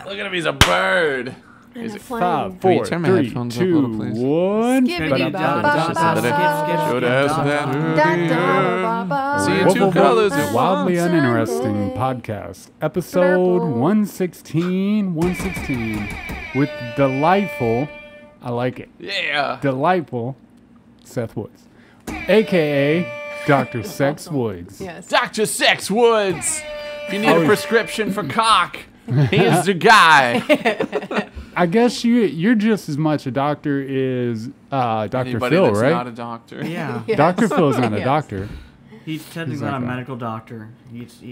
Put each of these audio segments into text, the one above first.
Look at him, he's a bird. And a 5, Can you 4, turn my 3, headphones up a 2, little, please? 1. Should ask that earlier. See you two colors at Wildly once. Uninteresting Podcast. Episode 116. With delightful, I like it, Yeah. delightful Seth Woods. A.K.A. Dr. Sex Woods. Yes. Dr. Sex Woods. If you need a prescription for cock, here's the guy. I guess you're just as much a doctor as Dr. Anybody Phil, that's right? not a doctor. Yeah. Yes. Dr. Phil's not a Yes. doctor. He's technically He's not like a a- medical doctor. He's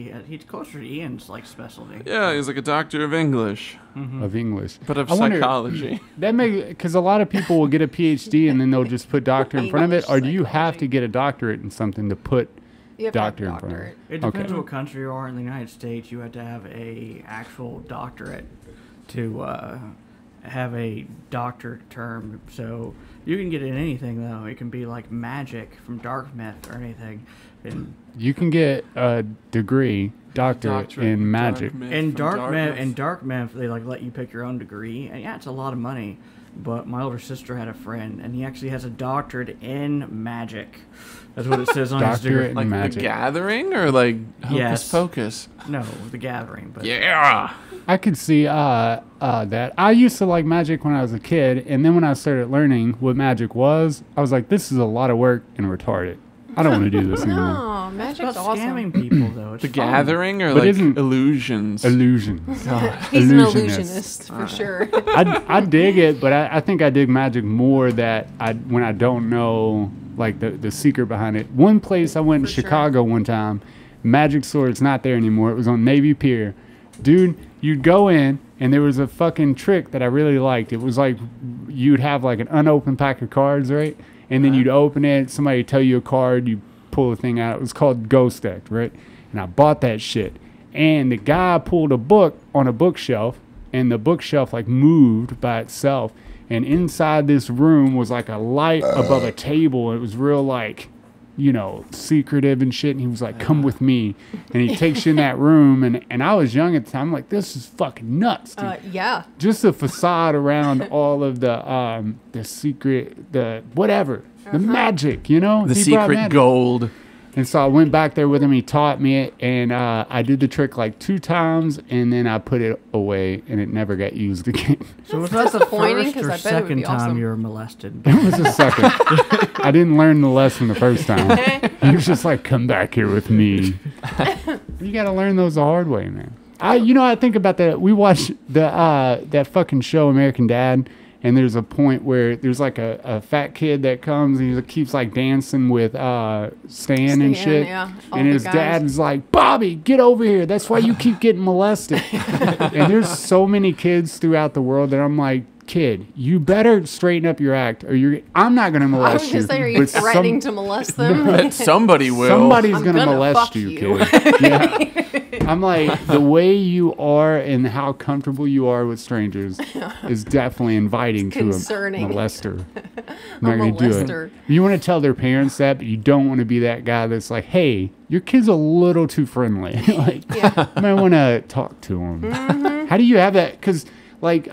closer to Ian's like specialty. Yeah, he's like a doctor of English, Of English. but of I wonder- psychology. That because a lot of people will get a PhD and then they'll just put doctor in front of it, or do you have to get a doctorate in something to put You have to have doctor in front of it? doctorate. It depends Okay. what country you are. In the United States, you have to have a actual doctorate to have a doctor term. So you can get in anything though. It can be like magic from dark myth or anything. And You can get a degree, doctorate Doctorate in magic. in dark myth, they like let you pick your own degree, and yeah, it's a lot of money. But my older sister had a friend, and he actually has a doctorate in magic. That's what it says on his degree. Doctorate in Like magic. The Gathering or like Hocus Yes. Pocus? No, The Gathering. But Yeah. I could see that. I used to like magic when I was a kid, and then when I started learning what magic was, I was like, this is a lot of work and retarded. I don't want to do this anymore. No, it's magic's about awesome. scamming people though. It's The fun. Gathering or But like isn't- illusions? Illusions. He's an Illusionist. illusionist for sure. I dig it, but I think I dig magic more when I don't know like the secret behind it. One place I went in For sure. Chicago one time, magic store, it's not there anymore. It was on Navy Pier. Dude, you'd go in and there was a fucking trick that I really liked. It was like you'd have like an unopened pack of cards, right? And then you'd open it, somebody would tell you a card, you pull the thing out. It was called Ghost Act, right? And I bought that shit. And the guy pulled a book on a bookshelf, and the bookshelf like moved by itself. And inside this room was like a light above a table. It was real like, secretive and shit. And he was like, come with me. And he takes you in that room. And I was young at the time. I'm like, this is fucking nuts, dude. Yeah. Just the facade around all of the secret, the whatever, the magic, The He brought secret magic. gold. And so I went back there with him. He taught me it, and I did the trick like 2 times, and then I put it away, and it never got used again. So was That's that the disappointing, first 'cause or I bet it would second be time awesome. you were molested? It was a second. I didn't learn the lesson the first time. He was just like, "Come back here with me." You got to learn those the hard way, man. I think about that. We watched that fucking show, American Dad. And there's a point where there's like a fat kid that comes and he keeps like dancing with Stan and shit. Yeah, all And the his guys. dad is like, Bobby, get over here. That's why you keep getting molested. And there's so many kids throughout the world that I'm like, kid, you better straighten up your act or I'm not going to I molest was you. gonna say, are you but threatening to molest them? But somebody will. Somebody's I'm going to gonna molest fuck you, you. kid. Yeah. I'm like, the way you are and how comfortable you are with strangers is definitely inviting to a concerning. molester. I'm not going to do molester. it. You want to tell their parents that, but you don't want to be that guy that's like, hey, your kid's a little too friendly. Like, Yeah. you might want to talk to him. Mm-hmm. How do you have that? Because, like,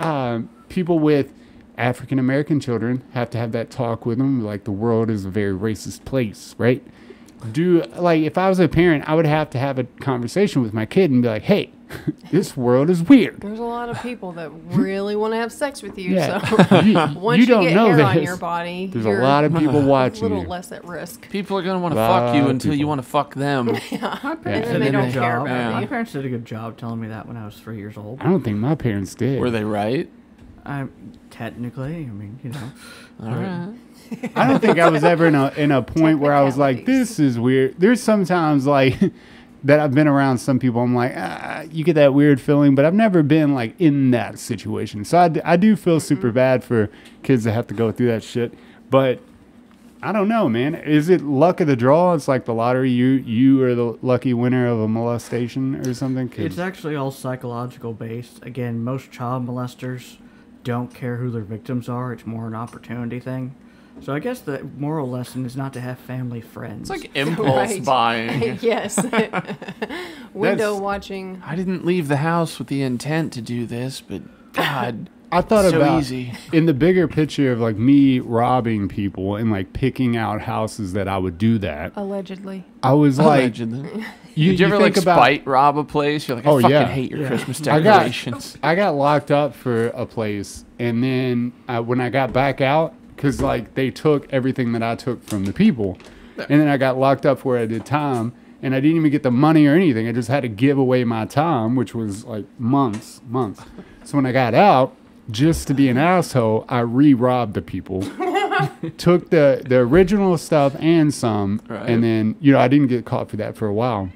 people with African American children have to have that talk with them. Like, the world is a very racist place, right? If I was a parent, I would have to have a conversation with my kid and be like, hey, this world is weird. There's a lot of people that really want to have sex with you. Yeah. So you, once you you don't get know hair this. on your body, There's you're a lot of people a watching little you. less at risk. People are going to want to Lot fuck you of until you people. want to fuck them. My Yeah. parents And did they a don't good care job. about My you. parents did a good job telling me that when I was 3 years old. I don't think my parents did. Were they right? Technically, I mean, All right. I don't think I was ever in a point where I was like, this is weird. There's sometimes like that I've been around some people. I'm like, you get that weird feeling, but I've never been like in that situation. So I do feel super bad for kids that have to go through that shit. But I don't know, man. Is it luck of the draw? It's like the lottery. You are the lucky winner of a molestation or something. 'Cause it's actually all psychological based. Again, most child molesters don't care who their victims are. It's more an opportunity thing. So I guess the moral lesson is not to have family friends. It's like impulse Right. buying. Yes. Window watching. I didn't leave the house with the intent to do this, but God, I thought so about easy. in the bigger picture of like me robbing people and like picking out houses that I would do that. Allegedly. I was like, Allegedly. you, Did you ever think like about, spite rob a place? You're like, I Oh, fucking yeah. hate your Yeah. Christmas I got- decorations. I got locked up for a place, and then when I got back out, because like they took everything that I took from the people, and then I got locked up for it at a time, and I didn't even get the money or anything. I just had to give away my time, which was like months. So when I got out, just to be an asshole, I re-robbed the people, took the original stuff and some, Right. and then I didn't get caught for that for a while,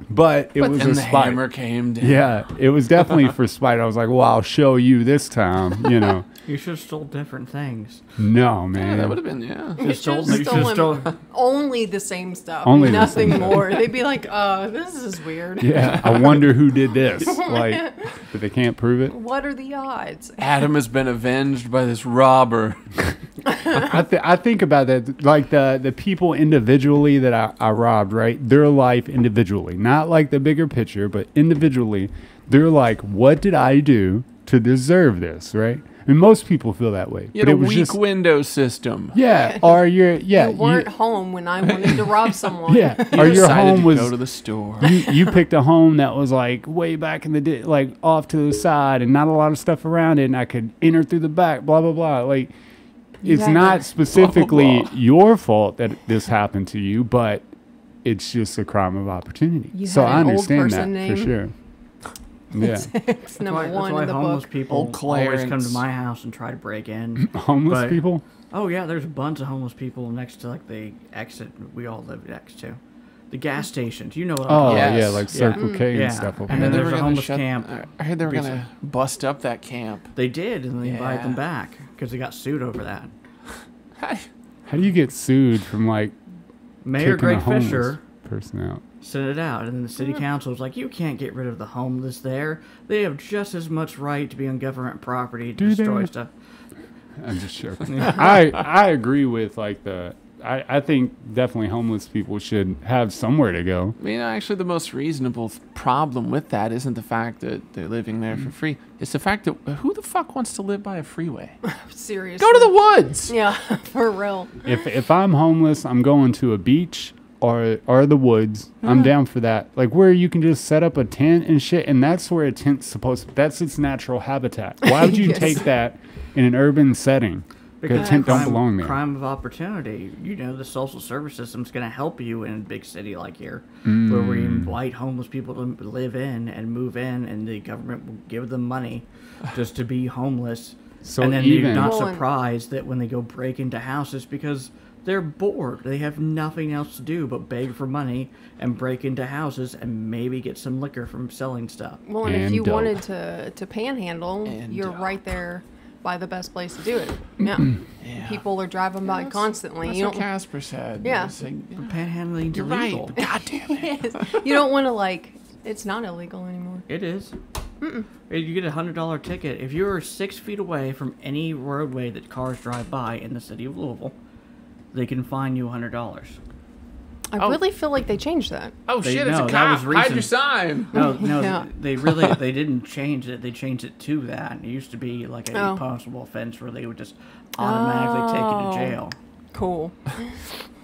but it was and a the spite. hammer came down. Yeah, it was definitely for spite. I was like, well, I'll show you this time, You should have stole different things. No, Yeah, man. that would have been, yeah. You should've you should've stolen only the same stuff. Only the nothing same stuff. more. They'd be like, this is weird. Yeah, I wonder who did this. Like, but they can't prove it. What are the odds? Adam has been avenged by this robber. I think about that, like the people individually that I robbed, right? Their life individually, not like the bigger picture, but individually. They're like, what did I do to deserve this, right? And most people feel that way. You had but a it was weak just, window system. yeah, or you're, yeah, You weren't home when I wanted to rob someone. yeah, You or your decided home to was go to the store. you picked a home that was like way back in the day, like off to the side and not a lot of stuff around it, and I could enter through the back, blah blah blah. Like, it's had not to- specifically blah, blah, blah. your fault that this happened to you, but it's just a crime of opportunity. You So had I an old understand that person for name. sure. Yeah, It's number That's one why in the homeless book. people Old always come Clarence. to my house and try to break in. homeless But- people. Oh yeah, there's a bunch of homeless people next to like the exit we all live next to. The gas stations. You know what I'm Oh talking Yes. yeah, like Circle K and Yeah. stuff. Over And then there. there's a homeless camp. I heard they were going to recently. bust up that camp. They did, and they invited them Yeah. back because they got sued over that. How do you get sued from like Mayor kicking Greg a homeless Fisher person out? sent it out, and then the city council was like, "You can't get rid of the homeless there. They have just as much right to be on government property to Do they? destroy stuff." I'm just joking. I agree with like I think definitely homeless people should have somewhere to go. I mean, actually, the most reasonable problem with that isn't the fact that they're living there for free. It's the fact that who the fuck wants to live by a freeway? Seriously. Go to the woods. Yeah, for real. If I'm homeless, I'm going to a beach or the woods. I'm down for that. Like where you can just set up a tent and shit, and that's where a tent's supposed to, that's its natural habitat. Why would you Yes. take that in an urban setting? Because a tent don't belong there. Crime of opportunity. You know, the social service system's going to help you in a big city like here, where we invite homeless people to live in and move in, and the government will give them money just to be homeless. So and then even- you're not Well, and- surprised that when they go break into houses because they're bored. They have nothing else to do but beg for money and break into houses and maybe get some liquor from selling stuff. Well, and if And you dope. wanted to panhandle, And you're dope. right there by the best place to do it. Yeah. Yeah. People are driving by constantly. That's You what don't, Casper said. Yeah. It's like, Panhandling's you're illegal. right. God damn it. you don't want to like. It's not illegal anymore. It is. You get a $100 ticket if you're 6 feet away from any roadway that cars drive by in the city of Louisville. They can fine you $100. I Oh. really feel like they changed that. Oh They- shit! It's no, a that cop. was Hide recent. your sign. No, Yeah. they didn't change it. They changed it to that. It used to be like a Oh. punishable offense where they would just automatically take you to jail. Cool.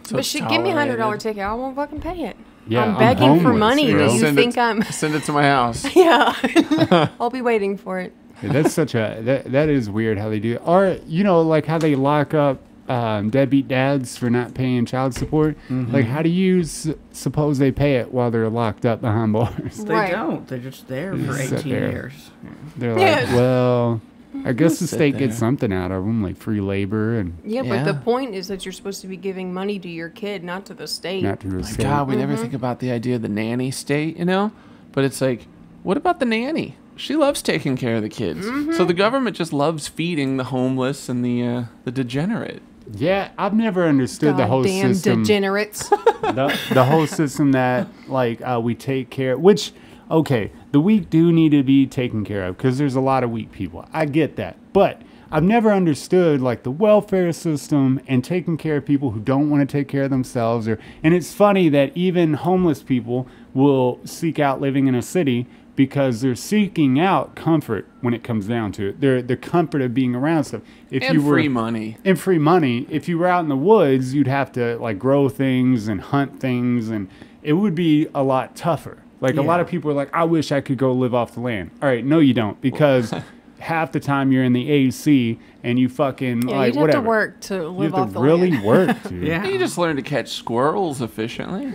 So but it's shit, give me $100 tolerated. ticket. I won't fucking pay it. Yeah, I'm begging for homeless, money. bro. Do you Send think it, I'm? Send it to my house. Yeah. I'll be waiting for it. Yeah, that's such a that is weird how they do it. Or like how they lock up deadbeat dads for not paying child support. Like how do you suppose they pay it while they're locked up behind bars? They Right. don't. They're just there for Just sit 18 there. years. They're like, Yes. well, I guess the Sit state there. gets something out of them, like free labor and Yeah, but the Yeah. point is that you're supposed to be giving money to your kid, not to the state. not to the My state. God, we never think about the idea of the nanny state, you know? But it's like, what about the nanny? She loves taking care of the kids. So the government just loves feeding the homeless and the degenerate. Yeah, I've never understood the whole Goddamn system. degenerates. the whole system that like we take care, which okay, the weak do need to be taken care of because there's a lot of weak people. I get that, but I've never understood like the welfare system and taking care of people who don't want to take care of themselves. And it's funny that even homeless people will seek out living in a city because they're seeking out comfort when it comes down to it. The comfort of being around stuff. If And free money. And free money. If you were out in the woods, you'd have to like grow things and hunt things, and it would be a lot tougher. Like a lot of people are like, I wish I could go live off the land. All right, no, you don't, because half the time you're in the AC and you fucking Yeah, like you'd have whatever. to work to You live have off to the really land. work, dude. Yeah. You just learn to catch squirrels efficiently.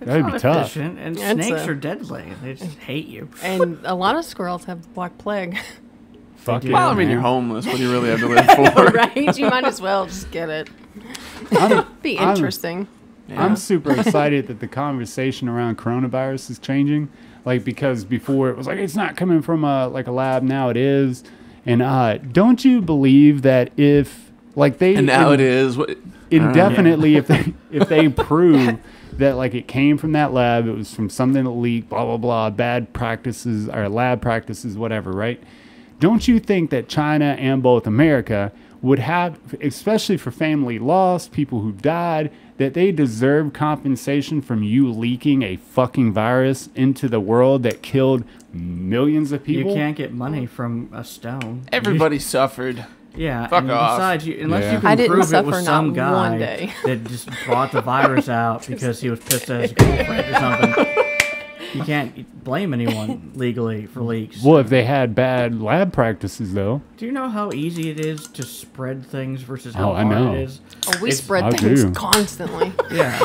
That'd be Not tough. efficient, and It's snakes a- are deadly. They just hate you. And a lot of squirrels have the Black Plague. Fuck do. it, Well, I mean, man. you're homeless. What do you really have to live for? Right? You might as well just get it. Be I'm- interesting. I'm super excited that the conversation around coronavirus is changing. Like, because before it was like, it's not coming from a lab, now it is. And don't you believe that if, like, they And now it is. What, indefinitely, if they prove that, like, it came from that lab, it was from something that leaked, blah, blah, blah, bad practices or lab practices, whatever, right? Don't you think that China and both America would have, especially for family lost, people who died, that they deserve compensation from you leaking a fucking virus into the world that killed millions of people? You can't get money from a stone. everybody suffered. Yeah, Fuck and off. besides, unless Yeah. you can I didn't prove it suffer was some not guy one day. that just brought the virus out because he was pissed at his girlfriend or something, you can't blame anyone legally for leaks. Well, if they had bad lab practices, though. Do you know how easy it is to spread things versus Oh, how I hard know. it is? Oh, we It's- spread I things do. constantly. Yeah,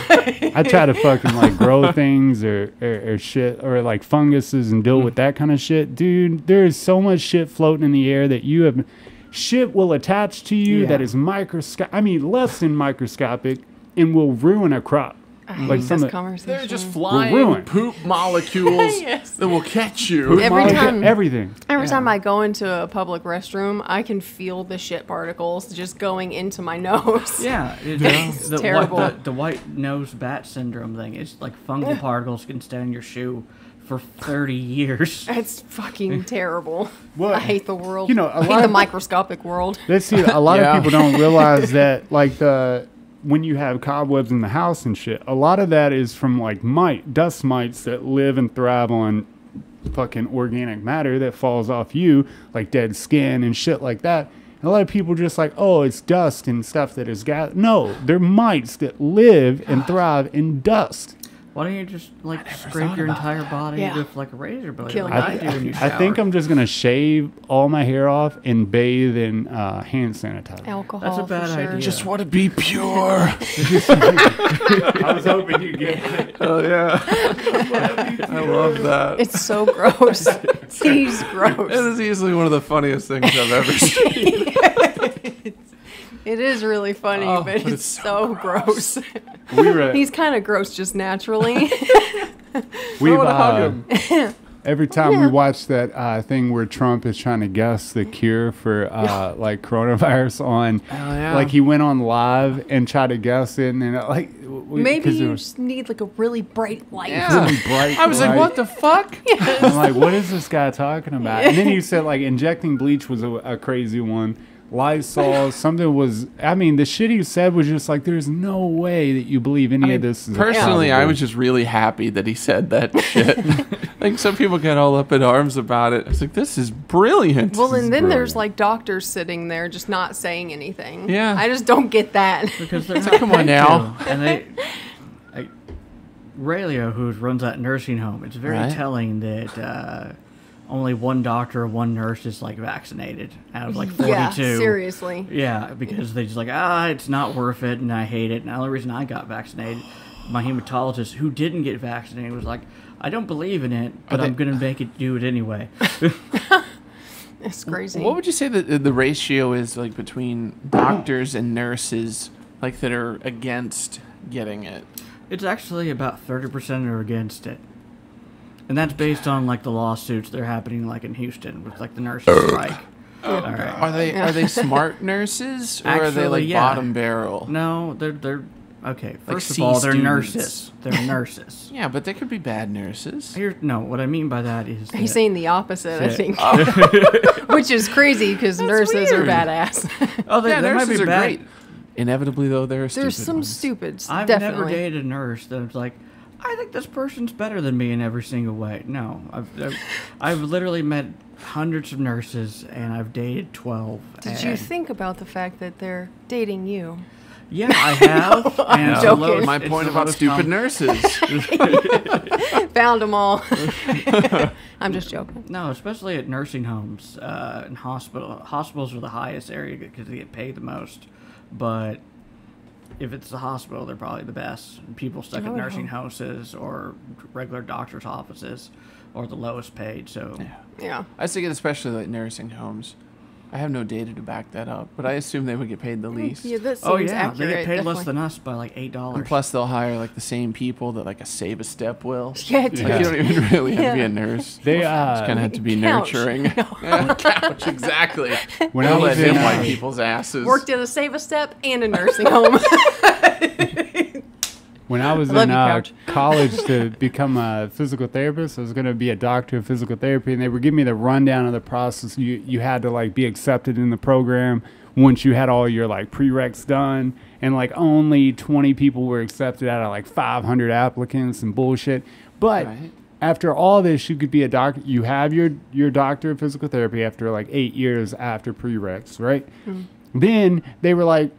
I try to fucking like grow things or shit or like funguses and deal with that kind of shit. Dude, there is so much shit floating in the air that you have. Shit will attach to you that Yeah. is microscopic. I mean, less than microscopic and will ruin a crop. I hate Like this some conversation. They're just ruined. flying poop molecules Yes. that will catch you. Every time- Everything. Every time I go into a public restroom, I can feel the shit particles just going into my nose. yeah. It's the, terrible. The white nose bat syndrome thing. It's like fungal particles can stay in your shoe for 30 years. It's fucking terrible. Well, I hate the world. you know, a I lot hate the of- microscopic world. Let's see. A lot Yeah. of people don't realize that, like when you have cobwebs in the house and shit, a lot of that is from like dust mites that live and thrive on fucking organic matter that falls off you, like dead skin and shit like that. And a lot of people just like, oh, it's dust and stuff that is gas. No, they're mites that live and thrive in dust. Why don't you just like scrape your entire body Yeah. with like a razor blade Kill like it. I do when you I shower? think I'm just gonna shave all my hair off and bathe in hand sanitizer. Alcohol. That's a bad for sure. idea. Just want to be pure. I was hoping you'd get it. Oh yeah, I love that. It's so gross. He's It gross. is easily one of the funniest things I've ever seen. It is really funny, Oh, but but it's so gross. We were He's kind of gross just naturally. we've wanna hug him. every time we watch that thing where Trump is trying to guess the cure for like coronavirus on, yeah. like he went on live and tried to guess it, and then like Maybe 'cause it you was just need like a really bright light. Yeah. really bright. I was like, light. what the fuck? I'm like, what is this guy talking about? And then he said like injecting bleach was a crazy one. Lysol, something was. I mean, the shit he said was just like, there's no way that you believe any of this. Is Personally, I possible. was just really happy that he said that shit. Like some people get all up in arms about it. I was like, this is brilliant. Well, and then there's brilliant. like doctors sitting there just not saying anything. Yeah. I just don't get that. because they're Come on now. and they like Raylio, who runs that nursing home, it's very Right. telling that only one doctor or one nurse is like vaccinated out of like 42. Yeah, seriously. Yeah, because they just like, it's not worth it, and I hate it. And the only reason I got vaccinated, my hematologist who didn't get vaccinated was like, I don't believe in it, but I'm gonna make it do it anyway. It's crazy. What would you say that the ratio is like between doctors and nurses, like that are against getting it? It's actually about 30% are against it. And that's based on like the lawsuits that are happening like in Houston with like the nurses strike. All right. Are they smart nurses or are they Actually, like yeah. bottom barrel? No, they're Okay, Like first of C all, they're students. nurses. They're nurses. Yeah, but they could be bad nurses. No, what I mean by that is He's that- saying the opposite, I Shit. think. Which is crazy because nurses are weird. badass. Oh, Yeah, that might nurses be are bad. great. Inevitably, though, there are There's stupid some ones. stupids, I've definitely. never dated a nurse that's like, I think this person's better than me in every single way. No, I've literally met hundreds of nurses, and I've dated 12. Did you and- think about the fact that they're dating you? Yeah, I have. and it's the joking. lowest- My it's point the about lowest stupid com- nurses. Found them all. I'm just joking. No, especially at nursing homes and hospitals are the highest area because they get paid the most. But if it's the hospital, they're probably the best. People stuck I at would nursing hope. houses or regular doctor's offices are the lowest paid. So Yeah. I think it especially like nursing homes. I have no data to back that up, but I assume they would get paid the least. Yeah, that seems oh yeah, accurate. they get paid less definitely. than us by like $8. And plus, they'll hire like the same people that like a Save a Step will. Yeah, dude. Like, you don't even really have to be Yeah. a nurse. They Just kind of have to be Couch. nurturing. Yeah, couch, exactly. when I They'll let was in him wipe uh, people's asses. Worked at a Save a Step and a nursing home. when I was Love in you, Couch. college to become a physical therapist, I was going to be a doctor of physical therapy, and they were giving me the rundown of the process. You had to like be accepted in the program once you had all your like prereqs done, and like only 20 people were accepted out of like 500 applicants and bullshit. But Right. after all this, you could be a doctor. You have your doctor of physical therapy after like 8 years after prereqs, right? Then they were like,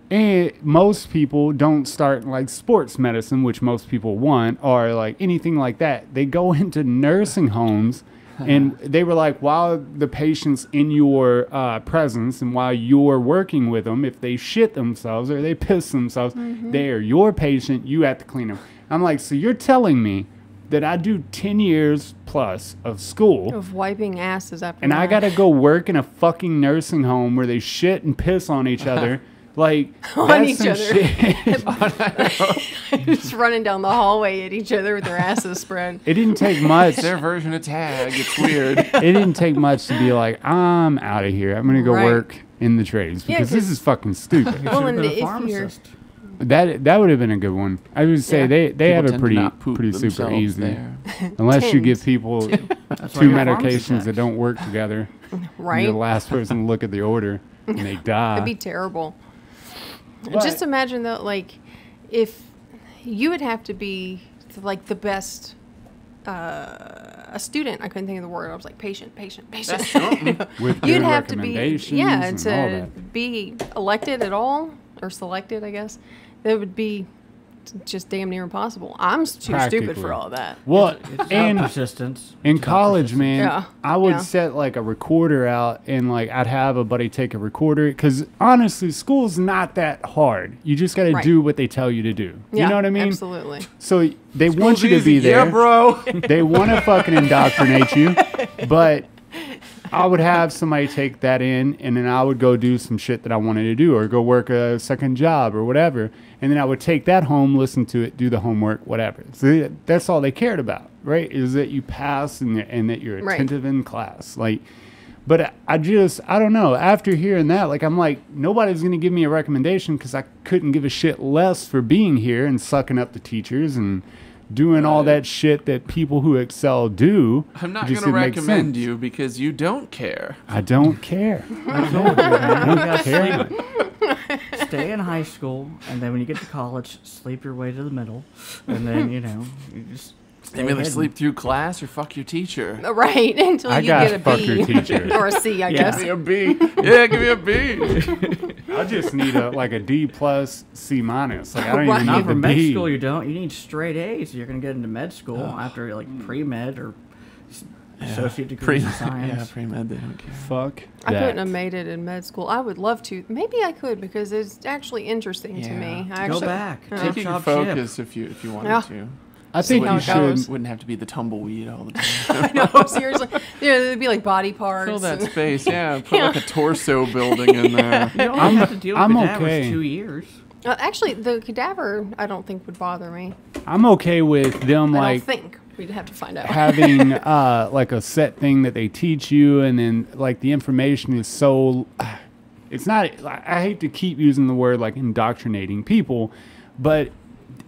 most people don't start in like sports medicine, which most people want, or like anything like that. They go into nursing homes, and they were like, while the patient's in your presence and while you're working with them, if they shit themselves or they piss themselves, they are your patient. You have to clean them. I'm like, so you're telling me that I do 10 years plus of school, Of wiping asses after and I that. gotta go work in a fucking nursing home where they shit and piss on each other, like On that's each some other. shit. Just running down the hallway at each other with their asses spread. It didn't take much. It's their version of tag. It's weird. It didn't take much to be like, I'm out of here. I'm gonna go Right. work in the trades Yeah, because this 'cause- is fucking stupid. Well, Should've and been a if you're pharmacist. That would have been a good one. I would say Yeah. they People have tend it to pretty not poop super themselves easy, there. unless you Tend give people That's why two you're a pharmacist. medications that don't work together. Right? You're the last person to look at the order and they die. That'd be terrible. But- Just imagine though, like, if you would have to be like the best a student. I couldn't think of the word. I was like patient. That's something. With You'd good have to be, recommendations yeah, and all to that. be elected at all or selected, I guess. That would be just damn near impossible. I'm too stupid Practically. for all that. Well, It's about and persistence. in It's about college, persistence. man, Yeah, I would yeah. set like a recorder out and like I'd have a buddy take a recorder because honestly, school's not that hard. You just got to Right. do what they tell you to do. Yeah, You know what I mean? Absolutely. So they want you to be there. Yeah, bro. They want to fucking indoctrinate you, but I would have somebody take that in, and then I would go do some shit that I wanted to do, or go work a second job or whatever, and then I would take that home, listen to it, do the homework, whatever. So that's all they cared about, right? Is that you pass and that you're Right. attentive in class, like. But I don't know. After hearing that, like, I'm like, nobody's going to give me a recommendation because I couldn't give a shit less for being here and sucking up the teachers and doing all that shit that people who excel do. I'm not It just going to didn't make recommend sense. you because you don't care. I don't care. I told you, man. I don't care. Stay in high school, and then when you get to college, sleep your way to the middle, and then you just. You either sleep through class or fuck your teacher. Right, until I you got get a fuck your B. teacher. Or a C, I Yeah. guess. Give me a B. Yeah, give me a B. I just need a D plus C minus. Like I don't Right. even Not need for the med B. school, you don't. You need straight A's. You're gonna get into med school after like pre-med or associate degree in science. Yeah, pre-med, they don't care. Fuck I that. couldn't have made it in med school. I would love to. Maybe I could because it's actually interesting to Yeah. me. I Go actually, back. Yeah. Take it your Chop ship. focus if you wanted Yeah. to. I think how you it should. goes. Wouldn't have to be the tumbleweed all the time. I know, seriously. Yeah, there'd be like body parts. Fill that and- space, yeah. Put like a torso building in there. You only have to deal with I'm cadavers okay. 2 years. Actually, the cadaver, I don't think would bother me. I'm okay with them I like don't think. We'd have to find out. having like a set thing that they teach you, and then like the information is so. It's not. I hate to keep using the word like indoctrinating people, but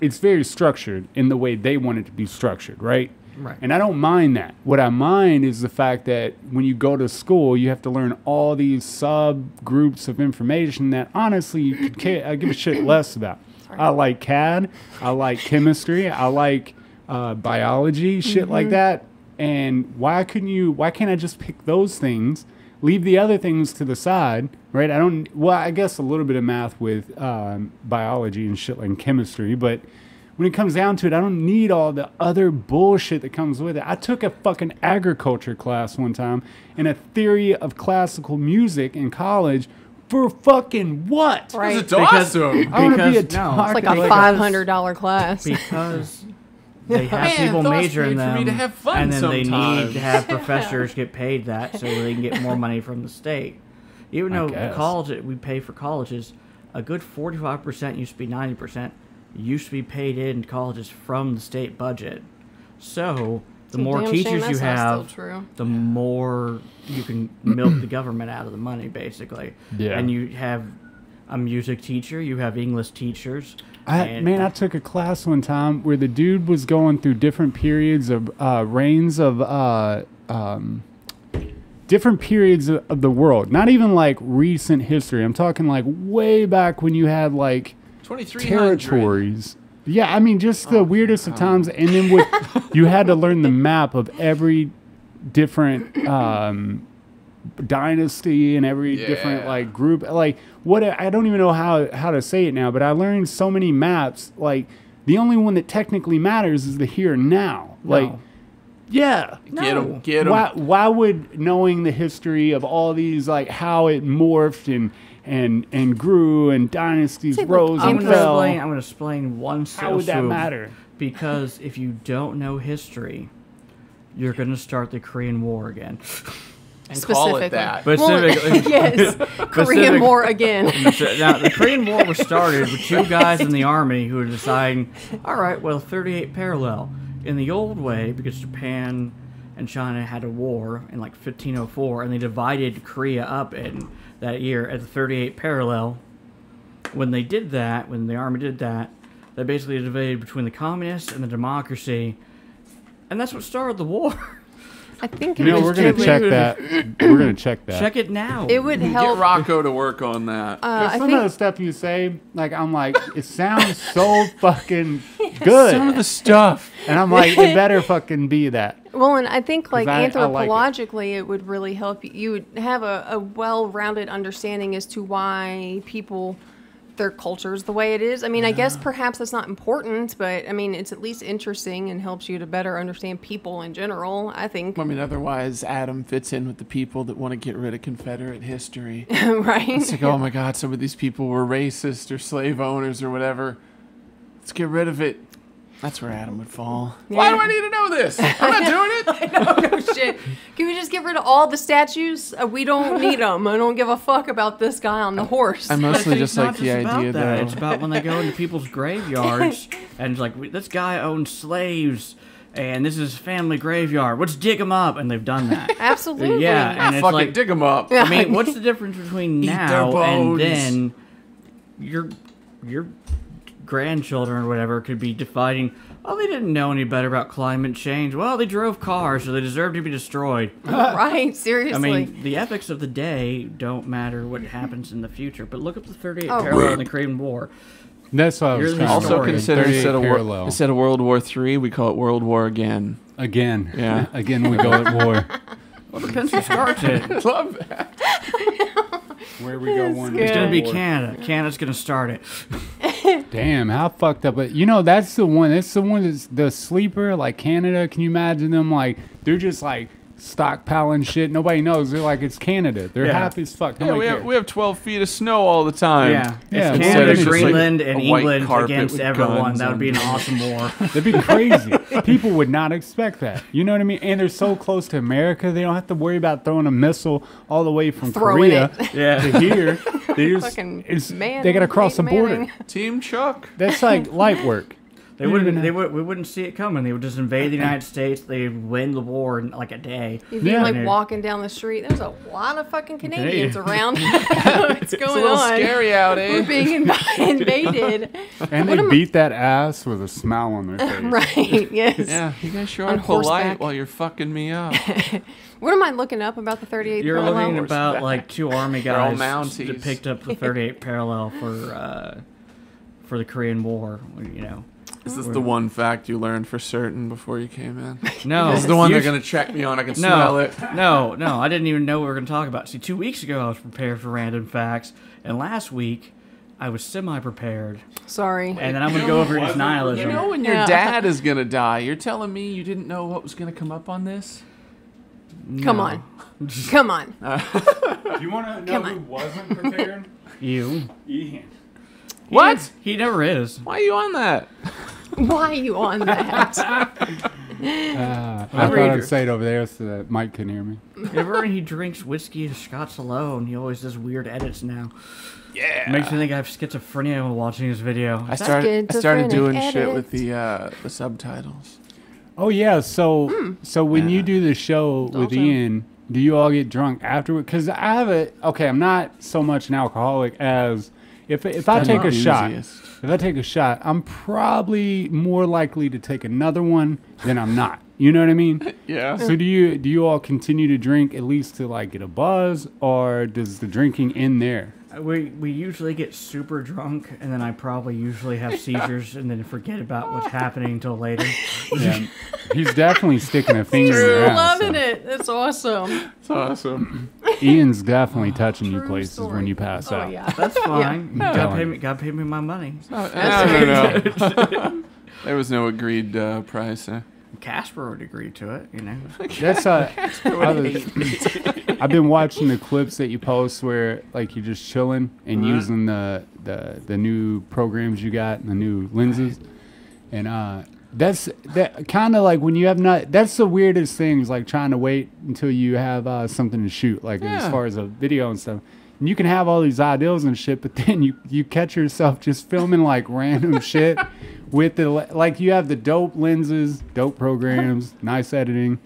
it's very structured in the way they want it to be structured, right? Right. And I don't mind that. What I mind is the fact that when you go to school, you have to learn all these subgroups of information that honestly you could I give a shit less about. I like CAD, I like chemistry, I like biology, shit like that. And why can't I just pick those things, leave the other things to the side, right? I guess a little bit of math with biology and shit like chemistry, but when it comes down to it, I don't need all the other bullshit that comes with it. I took a fucking agriculture class one time and a theory of classical music in college for fucking what? Right. It's awesome. I want to be a Because, no, doctor. It's like a $500 class. Because they have Man, people thoughts major in made for them, me to have fun and then they sometimes. need to have professors get paid that so they can get more money from the state. Even though guess. college, we pay for colleges, a good 45% used to be 90%, used to be paid in colleges from the state budget. So the more Damn shame teachers you that's not have, still true. the more you can milk the government out of the money, basically. Yeah. And you have a music teacher, you have English teachers. I took a class one time where the dude was going through different periods of reigns of different periods of the world. Not even like recent history. I'm talking like way back when you had like 2300. territories. Yeah, I mean just the weirdest of times. And then with you had to learn the map of every different dynasty and every different Yeah. like group. Like what I don't even know how to say it now, but I learned so many maps. Like the only one that technically matters is the here and now. Like yeah. Get him. Get him. Why would knowing the history of all these, like how it morphed and grew and dynasties Say, like, rose I'm and going fell? to explain one How would that swoop. matter? Because if you don't know history, you're going to start the Korean War again. And call it Specifically. that. But Well, yes, Korean War again. Now, the Korean War was started with two guys in the army who were deciding, all right, well, 38 parallel. In the old way, because Japan and China had a war in like 1504, and they divided Korea up in that year at the 38 parallel. When they did that, when the army did that, they basically divided between the communists and the democracy, and that's what started the war. I think You know, it we're was gonna too- check that. We're gonna check that. Check it now. It would Get help. Rocco to work on that. I Some of the think stuff you say, like I'm like, it sounds so fucking good, Some of the stuff. and I'm like, it better fucking be that. Well, and I think like I like it. anthropologically, it would really help you. You would have a well-rounded understanding as to why people, their culture's the way it is. I mean, I guess perhaps that's not important, but I mean, it's at least interesting and helps you to better understand people in general, I think. I mean, otherwise, Adam fits in with the people that want to get rid of Confederate history. Right? It's like, oh my God, some of these people were racist or slave owners or whatever. Let's get rid of it. That's where Adam would fall. Why do I need to know this? I'm not doing it. Oh, shit. Can we just get rid of all the statues? We don't need them. I don't give a fuck about this guy on the horse. I mostly It's just not like the about idea that. though. It's about when they go into people's graveyards and it's like, this guy owned slaves and this is his family graveyard. Let's dig him up. And they've done that. Absolutely. Yeah, and it's Fuck like, it, dig them up. I mean, what's the difference between Eat their now and bones. then your grandchildren or whatever could be defining, oh, they didn't know any better about climate change. Well, they drove cars, so they deserve to be destroyed. Right? Seriously. I mean, the epics of the day don't matter what happens in the future, but look up the 38 Oh. parallel in the Korean War. That's what I was You're the trying to Also historian. consider 38 instead parallel. of World War III, we call it World War again. Again. Yeah. Again, we go at war. Well, depends who starts it. Love that. Where we go one. It's going to be war. Canada. Canada's going to start it. Damn, how fucked up. But you know, that's the one that's the sleeper, like Canada. Can you imagine them like they're just like stockpiling shit. Nobody knows. They're like, it's Canada. They're Yeah. happy as fuck. Yeah, Nobody we cares. have, we have 12 feet of snow all the time. Yeah, Yeah, it's well, Canada, it's just like Greenland, a and white England carpet against with everyone. guns That would be an on. awesome war. That'd be crazy. People would not expect that. You know what I mean? And they're so close to America, they don't have to worry about throwing a missile all the way from Throwing Korea it. Yeah. to here. They just Fucking they got to cross the border. manning. Team Chuck. That's like light work. They wouldn't. We wouldn't see it coming. They would just invade the United States. They'd win the war in like a day. If you're Yeah. like walking down the street, there's a lot of fucking Canadians around. What's It's a going little on? scary out, eh? We're being invaded. And they beat that ass with a smile on their face. Right, yes. Yeah, you guys sure On are polite horseback. while you're fucking me up. What am I looking up about the 38th You're parallel? looking about like two army They're all guys that Mounties. picked up the 38th parallel for the Korean War. You know. Is this the one fact you learned for certain before you came in? No, This is the one you they're going to check me on. I can smell it. No, I didn't even know what we were going to talk about. See, 2 weeks ago I was prepared for random facts, and last week I was semi-prepared. Sorry. And then I'm going to go over his nihilism. You know when your Yeah. dad is going to die, you're telling me you didn't know what was going to come up on this? Come on. Come on. You want to know Come who on. wasn't prepared? You. Ian. What? He never is. Why are you on that? Why are you on that? I Whenever thought he I'd dr- say it over there so that Mike couldn't hear me. Ever he drinks whiskey and scotch alone, he always does weird edits now. Yeah. Makes me think I have schizophrenia while watching his video. I started Schizophrenic doing shit with edits. the subtitles. Oh yeah, so when you do the show with Also- Ian, do you all get drunk afterward? Because I have I'm not so much an alcoholic as if I take a shot. Enthusiast. If I take a shot, I'm probably more likely to take another one than I'm not. You know what I mean? Yeah. So do you all continue to drink at least to like get a buzz, or does the drinking end there? We usually get super drunk, and then I probably usually have seizures, and then forget about what's happening until later. Yeah, he's definitely sticking a finger in You're your ass. loving it. That's awesome. It's awesome. Ian's definitely touching you True places story. when you pass Oh, out. yeah. That's fine. Yeah. Gotta pay me my money. No. There was no agreed price. Casper would agree to it, you know. That's I've been watching the clips that you post where like you're just chilling and using the new programs you got and the new lenses, and that's that kind of like when you have not. That's the weirdest thing is like trying to wait until you have something to shoot, like as Yeah. far as a video and stuff. And you can have all these ideals and shit, but then you catch yourself just filming like random shit with the like you have the dope lenses, dope programs, nice editing,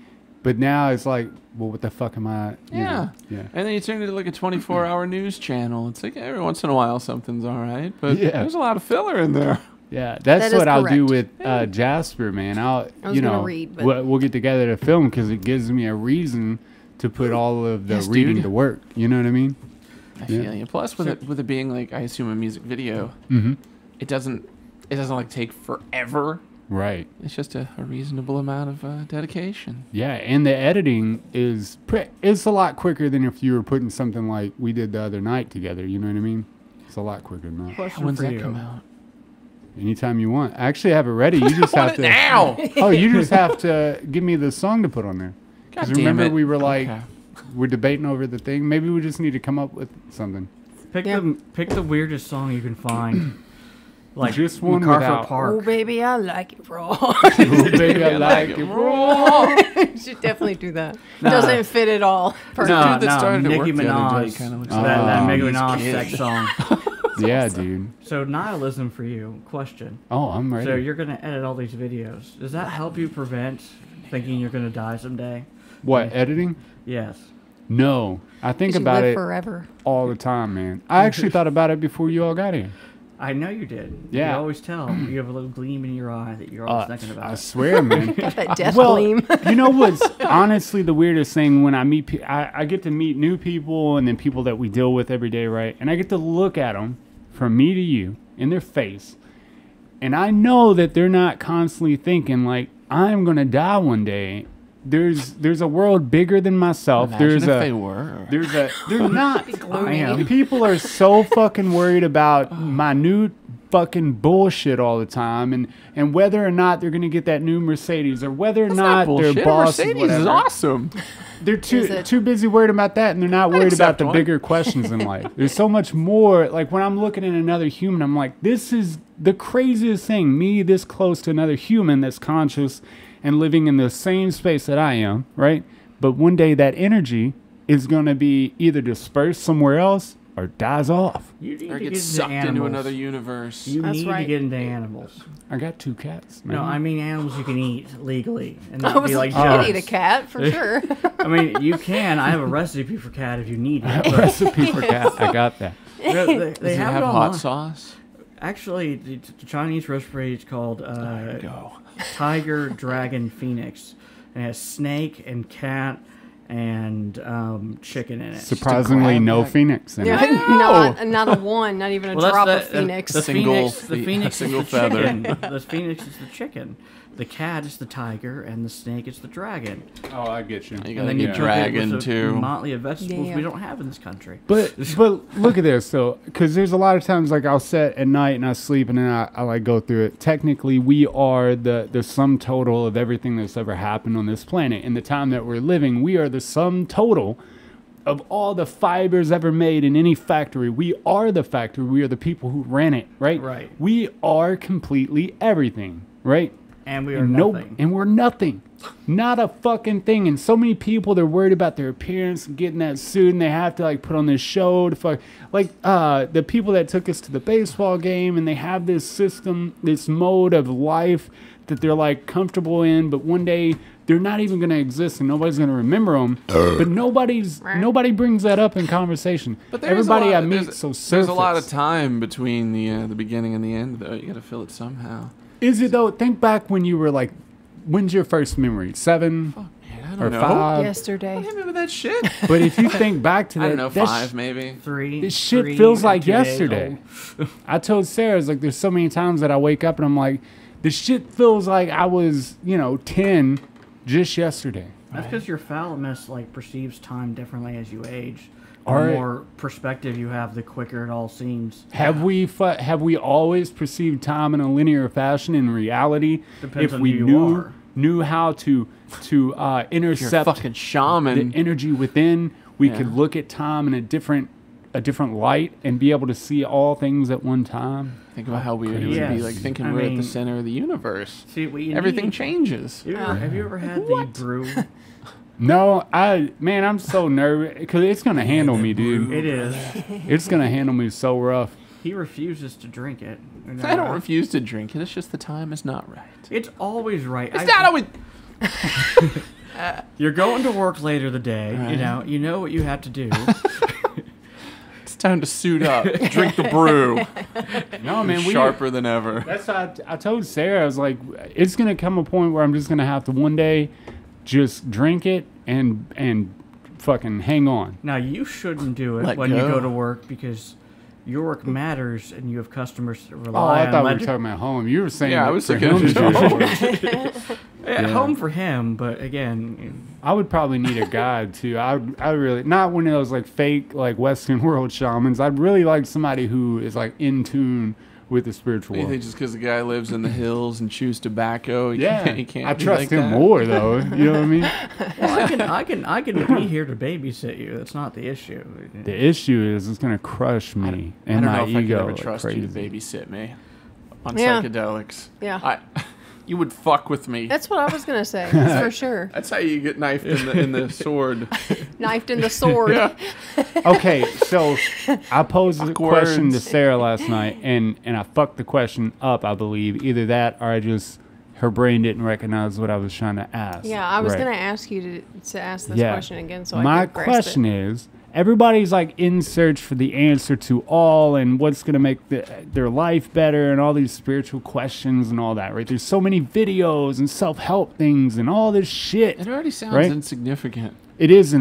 but now it's like, well, what the fuck am I? you know, yeah. And then you turn it into like a 24-hour news channel. It's like every once in a while something's all right, but Yeah. there's a lot of filler in there. Yeah, that's That is what I'll do with correct. Jasper, man. I was gonna read, but- we'll get together to film because it gives me a reason to put all of the Yes, reading dude. to work. You know what I mean? I feel you. Plus, with it being like I assume a music video, Mm-hmm. it doesn't like take forever. Right. It's just a reasonable amount of dedication. Yeah, and the editing is it's a lot quicker than if you were putting something like we did the other night together. You know what I mean? It's a lot quicker than that. Question When's for that you. come out? Anytime you want. I actually have it ready. You just have to. Now. Oh, you just have to give me the song to put on there. Because God damn remember it. we were like, Okay. we're debating over the thing. Maybe we just need to come up with something. Pick Yeah. pick the weirdest song you can find. Like Just one MacArthur without- Oh, Park. baby, I like it raw. Oh, baby, I like it. You should definitely do that. Nah. Doesn't fit at all. Perfect. No, dude that no, started at Nicki work the other day Minaj. kinda looks like that Oh, Nicki these Minaj kids. sex song. Yeah, dude. So nihilism for you. Question. Oh, I'm ready. So you're gonna edit all these videos. Does that help you prevent thinking you're gonna die someday? What, editing? Yes. No. I think You about live it forever. all the time, man. I actually thought about it before you all got here. I know you did. Yeah. You always tell. You have a little gleam in your eye that you're always thinking about I it. swear, man. That death Well, gleam. you know what's honestly the weirdest thing when I meet I get to meet new people and then people that we deal with every day, right? And I get to look at them from me to you in their face. And I know that they're not constantly thinking like I'm going to die one day. There's a world bigger than myself. Imagine if they were. They're not. I am. People are so fucking worried about minute fucking bullshit all the time and whether or not they're going to get that new Mercedes or whether or That's not their bullshit. boss Mercedes is whatever. is awesome. They're Is it? too busy worried about that and they're not worried about accept the one. bigger questions in life. There's so much more. Like when I'm looking at another human, I'm like, this is the craziest thing. Me this close to another human that's conscious and living in the same space that I am, right? But one day that energy is going to be either dispersed somewhere else or dies off. You need Or to get get sucked into into animals. another universe. You That's need to right. get into animals. I got 2 cats, man. No, I mean animals you can eat legally and I not was be like, like you Jones. could eat a cat for sure. I mean, you can. I have a recipe for cat if you need it. But Recipe for cat. I got that. they Does it have have it hot online. sauce? Actually, the Chinese recipe is called Go. Tiger Dragon Phoenix. And it has snake and cat and chicken in it. Surprisingly, grab no that- phoenix in Yeah, it. not a one, not even a Well, drop that's of the- Phoenix. The Single phoenix, the fe- phoenix single is the feather. chicken. The phoenix is the chicken. The cat is the tiger, and the snake is the dragon. Oh, I get you. You And gotta then you get cook it dragon with a too. motley of vegetables Yeah. we don't have in this country. But look at this though, because there's a lot of times like I'll sit at night and I sleep and then I like go through it. Technically, we are the sum total of everything that's ever happened on this planet. In the time that we're living, we are the sum total of all the fibers ever made in any factory. We are the factory. We are the people who ran it, right? Right. We are completely everything, right? And we are Nope. nothing. And we're nothing. Not a fucking thing. And so many people, they're worried about their appearance and getting that suit, and they have to like put on this show to fuck. Like the people that took us to the baseball game, and they have this system, this mode of life that they're like comfortable in, but one day they're not even going to exist and nobody's going to remember them. But nobody brings that up in conversation. But there's Everybody a lot, I meet there's, so there's a lot of surface. time between the beginning and the end, though. You gotta fill it somehow. Is it though? Think back when you were like, when's your first memory? 7 Man, I or don't know. 5? Yesterday. I don't remember that shit. But if you think back to that, I don't know, that 5 maybe. Three. This shit three feels and like 2 days yesterday. old. I told Sarah, it's like there's so many times that I wake up and I'm like, this shit feels like I was, 10 just yesterday. That's because your thalamus like perceives time differently as you age. The Alright. more perspective you have, the quicker it all seems. Have we always perceived time in a linear fashion? In reality, Depends if on we who you are. knew how to You're a intercept fucking shaman. the energy within, we Yeah. could look at time in a different light and be able to see all things at one time. Think about how weird it would be, Yes. like thinking I we're at mean- the center of the universe. See, what you Everything need- changes. Have you ever had the brew? No, I'm so nervous because it's gonna handle me, dude. It is. It's gonna handle me so rough. He refuses to drink it. And, I don't refuse to drink it. It's just the time is not right. It's always right. It's not always. You're going to work later the day. Right. You know what you have to do. It's time to suit up. Drink the brew. No, man, Sharper than ever. That's why I told Sarah. I was like, it's gonna come a point where I'm just gonna have to one day just drink it and fucking hang on. Now you shouldn't do it Let when you go. go to work because your work matters and you have customers that Oh, rely I on. thought we let- were talking about home. You were saying Yeah, I that was for thinking him to of do home. it. At home for him, but again, I would probably need a guide too. I really not one of those like fake like Western world shamans. I'd really like somebody who is like in tune with the spiritual You world. think just because the guy lives in the hills and chews tobacco, Yeah, he can't I be trust like him that? more though. You know what I mean? well, I can be here to babysit you. That's not the issue. The issue is it's gonna crush me I and don't my know if I could ego ever like trust crazy. you to babysit me on Yeah. psychedelics. Yeah. You would fuck with me. That's what I was gonna say, for sure. That's how you get knifed in the sword. Knifed in the sword. Yeah. Okay, so I posed a Awkward. question to Sarah last night, and I fucked the question up. I believe either that or her brain didn't recognize what I was trying to ask. Yeah, I was Right. gonna ask you to ask this Yeah. question again, so My I could grasp question it. is, everybody's like in search for the answer to all and what's going to make their life better and all these spiritual questions and all that, right? There's so many videos and self-help things and all this shit. It already sounds Right? insignificant. It is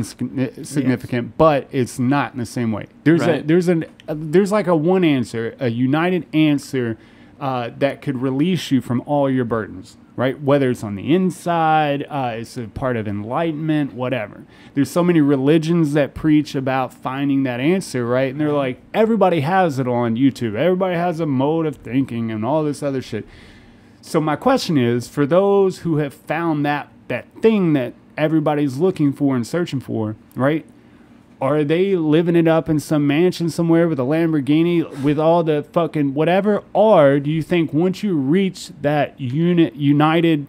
significant, but it's not in the same way. Right. There's like a one answer, a united answer that could release you from all your burdens, right? Whether it's on the inside, it's a part of enlightenment, whatever. There's so many religions that preach about finding that answer, right? And they're like, everybody has it on YouTube. Everybody has a mode of thinking and all this other shit. So my question is, for those who have found that thing that everybody's looking for and searching for, right? Are they living it up in some mansion somewhere with a Lamborghini with all the fucking whatever? Or do you think once you reach that united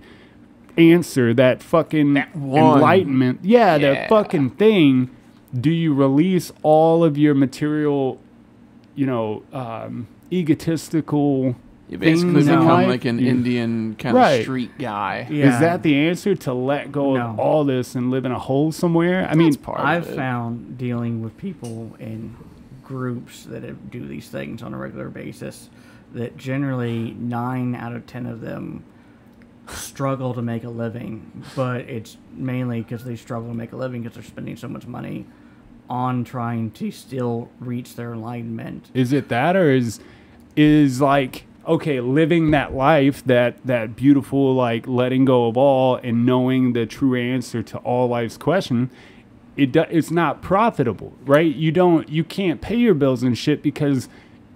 answer, that fucking That one. enlightenment, the Yeah. fucking thing, do you release all of your material, egotistical You basically things in become life? like an Indian kind Right. of street guy. Yeah. Is that the answer, to let go of No. all this and live in a hole somewhere? I mean, part I've of it. found dealing with people in groups that do these things on a regular basis that generally 9 out of 10 of them struggle to make a living, but it's mainly because they struggle to make a living because they're spending so much money on trying to still reach their enlightenment. is it that, or is like, okay, living that life, that beautiful, like, letting go of all and knowing the true answer to all life's question, it's not profitable, right? You can't pay your bills and shit because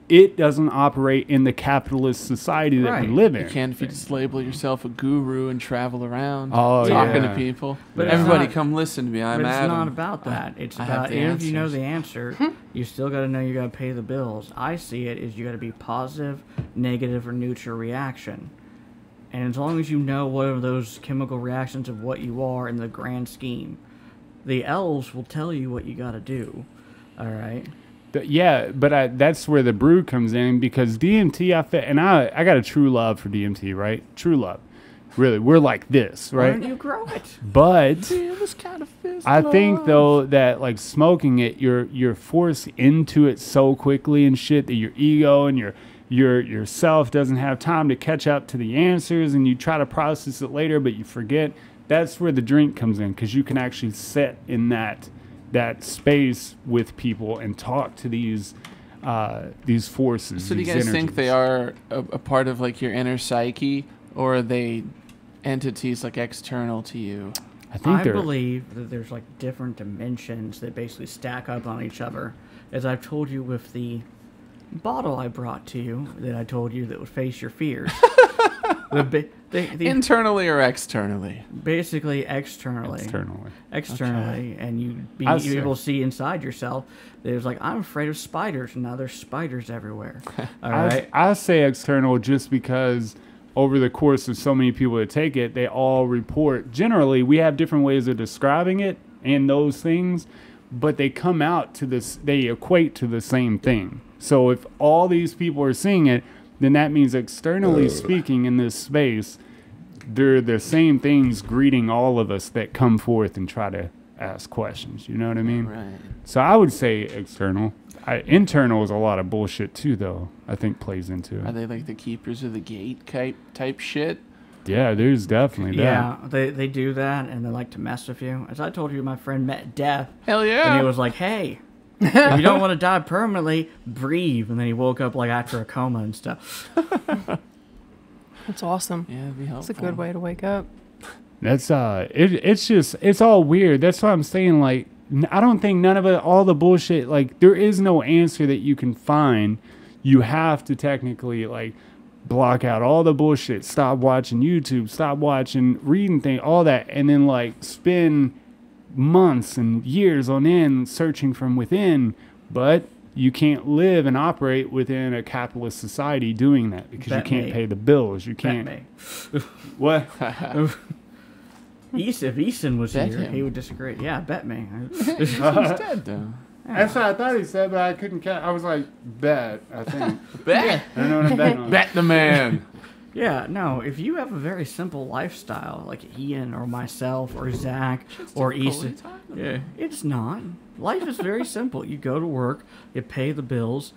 it doesn't operate in the capitalist society that we Right. live in. You can't if you just label yourself a guru and travel around Oh, talking yeah. to people. But it's Everybody not- come listen to me. I'm But it's Adam. not about that. It's I have about the if you know answers. the answer, you still got to know you got to pay the bills. I see it as you got to be positive, negative, or neutral reaction. And as long as you know what are those chemical reactions of what you are in the grand scheme, the elves will tell you what you got to do. All right. That's where the brew comes in, because DMT, I got a true love for DMT, right? True love. Really, we're like this, Why right? don't you grow it? But It was kind of fist I think love. though that, like, smoking it, you're forced into it so quickly and shit that your ego and yourself doesn't have time to catch up to the answers, and you try to process it later, but you forget. That's where the drink comes in, because you can actually sit in that space with people and talk to these forces. So do you these guys think energies. they are a part of like your inner psyche, or are they entities like external to you? I think I they're believe that there's like different dimensions that basically stack up on each other. As I've told you with the bottle I brought to you, that I told you that would face your fears. the Internally or externally? basically externally, and you be I see. able to see inside yourself. There's like, I'm afraid of spiders, and now there's spiders everywhere. All right. I say external just because over the course of so many people that take it, they all report. Generally, we have different ways of describing it and those things, but they come out to this, they equate to the same thing. So if all these people are seeing it, then that means externally speaking in this space, they're the same things greeting all of us that come forth and try to ask questions. You know what I mean? Right. So I would say external. Internal is a lot of bullshit too, though. I think plays into Are it. they like the keepers of the gate type shit? Yeah, there's definitely that. Yeah, they do that, and they like to mess with you. As I told you, my friend met death, Hell yeah. and he was like, "Hey, if you don't want to die permanently, breathe." And then he woke up like after a coma and stuff. That's awesome. yeah, it'd be helpful. That's a good way to wake up. That's it's all weird. That's why I'm saying, like, I don't think none of it, all the bullshit, like, there is no answer that you can find. You have to technically, like, block out all the bullshit, stop watching YouTube, stop watching, reading things, all that, and then, like, spend months and years on end searching from within. But you can't live and operate within a capitalist society doing that, because Bet you can't me. pay the bills. You Bet can't. me. What? If Easton was Bet here, him. he would disagree. Yeah, bet me. He's dead though. That's what I thought he said, but I couldn't catch. I was like, bet, I think. Bet. I don't know what I'm betting on. Bet the man. Yeah, no, if you have a very simple lifestyle, like Ian or myself or Zach or Easton, yeah, it's not. Life is very simple. You go to work, you pay the bills.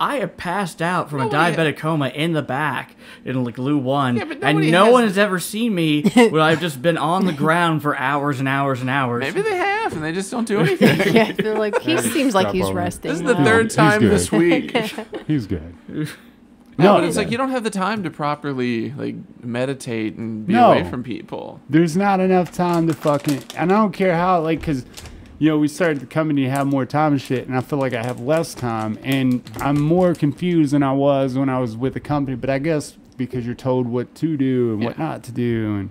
I have passed out from Nobody a diabetic coma in the back in like Lou 1, Yeah, but and nobody no has- one has ever seen me when I've just been on the ground for hours and hours and hours. Maybe they have, and they just don't do anything. Yeah, they're like, he seems like Stop he's over. resting. This is the now. third He's time good. this week. He's good. No, but it's like you don't have the time to properly like meditate and be No. away from people. There's not enough time to fucking. And I don't care how, like, because, you know, we started the company to have more time and shit, and I feel like I have less time, and I'm more confused than I was when I was with the company. But I guess because you're told what to do and what Yeah. not to do, and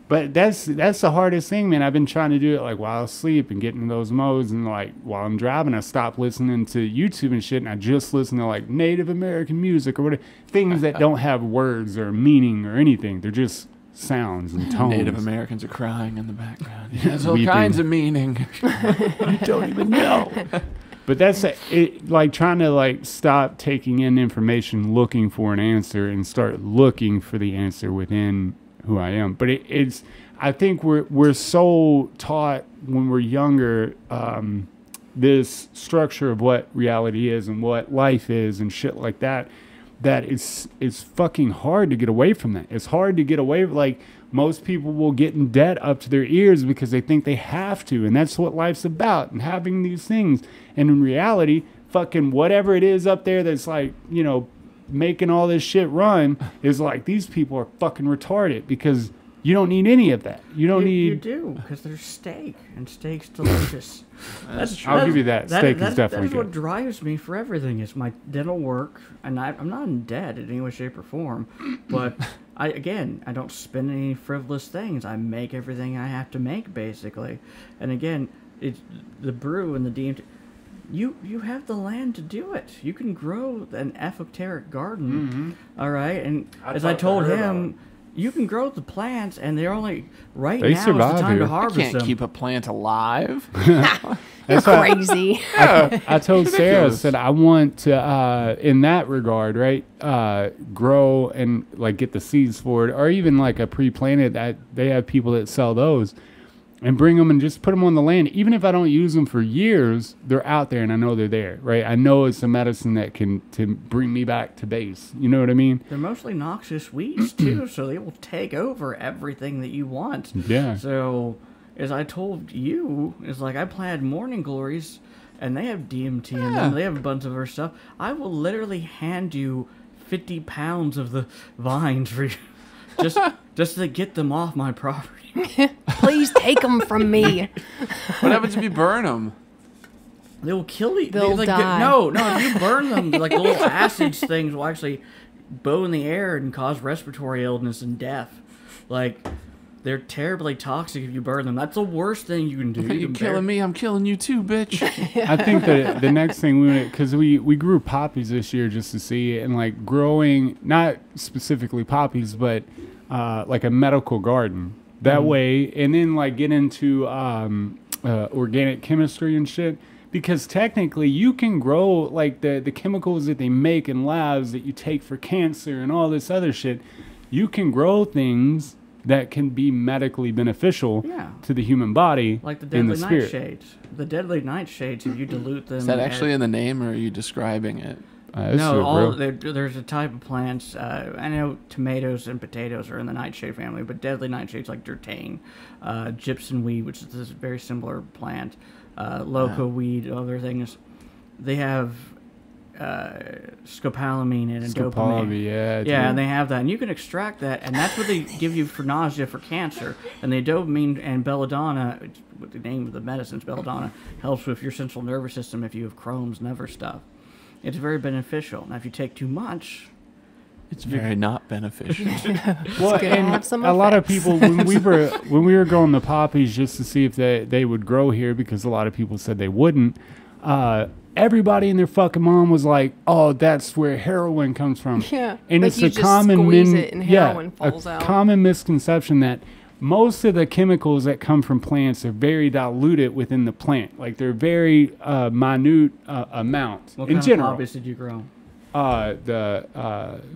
but that's the hardest thing, man. I've been trying to do it like while I sleep and get in those modes, and like while I'm driving, I stop listening to YouTube and shit, and I just listen to like Native American music or whatever, things that don't have words or meaning or anything. They're just sounds and tones. Native Americans are crying in the background. It has all Weeping. kinds of meaning. You don't even know. But that's like trying to like stop taking in information, looking for an answer, and start looking for the answer within who I am. But it's I think we're so taught when we're younger this structure of what reality is and what life is and shit like that. That it's fucking hard to get away from that. It's hard to get away. Like most people will get in debt up to their ears because they think they have to, and that's what life's about. And having these things, and in reality, fucking whatever it is up there that's like, you know, making all this shit run is like these people are fucking retarded because you don't need any of that. You don't need. You do because there's steak, and steak's delicious. I'll give you that. Steak is definitely That's what good. drives me for everything. Is my dental work, and I'm not in debt in any way, shape, or form. But I don't spend any frivolous things. I make everything I have to make, basically. And again, it's the brew and the DMT. You have the land to do it. You can grow an esoteric garden, all right. And as I told him, you can grow the plants, and they're only right They now is survive the time here. to I harvest Can't them. keep a plant alive. You're crazy. I told Sarah, I Ridiculous. said, I want to, in that regard, right, grow and like get the seeds for it, or even like a pre-planted. That they have people that sell those, and bring them and just put them on the land. Even if I don't use them for years, they're out there, and I know they're there, right? I know it's a medicine that can to bring me back to base. You know what I mean? They're mostly noxious weeds too, so they will take over everything that you want. Yeah. So, as I told you, it's like I planted morning glories, and they have DMT in them. They have a bunch of other stuff. I will literally hand you 50 pounds of the vines for you, just to get them off my property. Please take them from me. What happens if you burn them? They will kill you. They'll die. No, if you burn them, like the little acids things will actually bow in the air and cause respiratory illness and death. Like, they're terribly toxic if you burn them. That's the worst thing you can do. You're killing me. I'm killing you too, bitch. I think that the next thing because we grew poppies this year just to see it, and like growing, not specifically poppies, but like a medical garden. That way, and then like get into organic chemistry and shit. Because technically, you can grow like the chemicals that they make in labs that you take for cancer and all this other shit. You can grow things that can be medically beneficial to the human body, Like the and deadly the spirit. nightshades. The deadly nightshades, if you dilute them. Is that actually in the name, or are you describing it? This No, is all real. there's a type of plants. I know tomatoes and potatoes are in the nightshade family, but deadly nightshades like dirtane, gypsum weed, which is this very similar plant, loco weed, other things. They have scopolamine and Scopolamine, dopamine. yeah, dude. and they have that, and you can extract that, and that's what they give you for nausea for cancer. And the dopamine and belladonna, what the name of the medicine is belladonna, helps with your central nervous system if you have Crohn's and other stuff. It's very beneficial. Now, if you take too much, It's very not beneficial. Well, gonna and have some a lot of effects. people when we were growing the poppies just to see if they would grow here, because a lot of people said they wouldn't. Everybody and their fucking mom was like, "Oh, that's where heroin comes from." Yeah, and like it's you a just common squeeze it and heroin falls a out. common misconception that most of the chemicals that come from plants are very diluted within the plant. Like they're very minute amount what in kind general. of poppies did you grow? The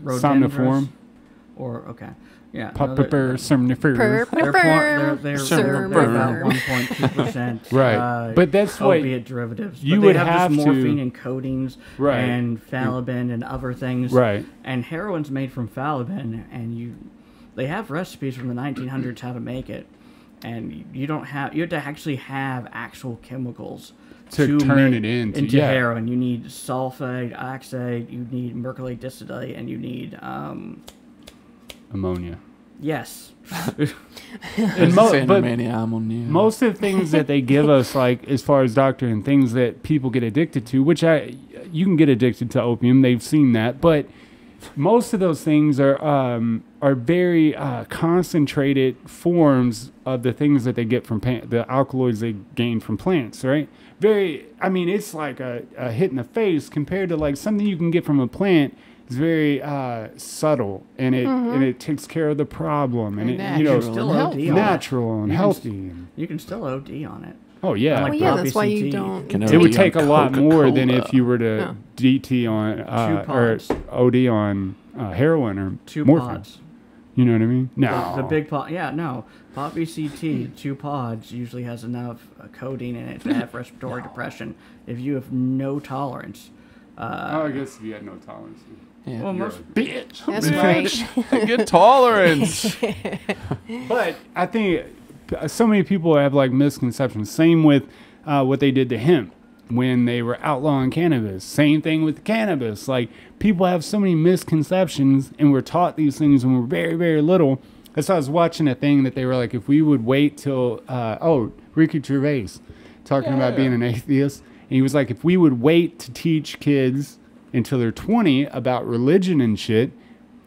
Rhododendrons? somniform, Or, okay. Yeah. no, Pupper, somnifer. they're Sure. about 1.2%. Right. But that's what opiate derivatives. you But they would have have this to- morphine and codeines Right. and phalabin and other things. Right. And heroin's made from phalabin, and they have recipes from the 1900s how to make it, and you have to actually have actual chemicals To turn make it into, into yeah. heroin. You need sulfate, oxide, you need mercury distillate, and you need ammonia. yes. And but Ammonia. most of the things that they give us, like as far as doctor and things that people get addicted to, which you can get addicted to opium. They've seen that, but most of those things are very concentrated forms of the things that they get from the alkaloids they gain from plants, right? Very, I mean, it's like a hit in the face compared to like something you can get from a plant subtle, and it takes care of the problem, and And you know, still OD on it. natural and You can healthy. And, You can still OD on it. oh yeah, Like Well, yeah, Poppy that's why you CT. don't. Can it would OD take a on lot more than Coca-Cola. if you were to Yeah. DT on or pods. OD on heroin or 2 morphine. pods. You know what I mean? No, The big pod. Yeah, no. Poppy CT, 2 pods usually has enough codeine in it to have respiratory depression. If you have no tolerance, I guess if you had no tolerance. Yeah. well, You're most a bitch. That's Bitch. right. Good tolerance. But I think so many people have like misconceptions. Same with what they did to hemp when they were outlawing cannabis. Same thing with cannabis. Like people have so many misconceptions, and we're taught these things when we're very, very little. That's why I was watching a thing that they were like, if we would wait till Ricky Gervais talking about being an atheist, and he was like, if we would wait to teach kids until they're 20 about religion and shit,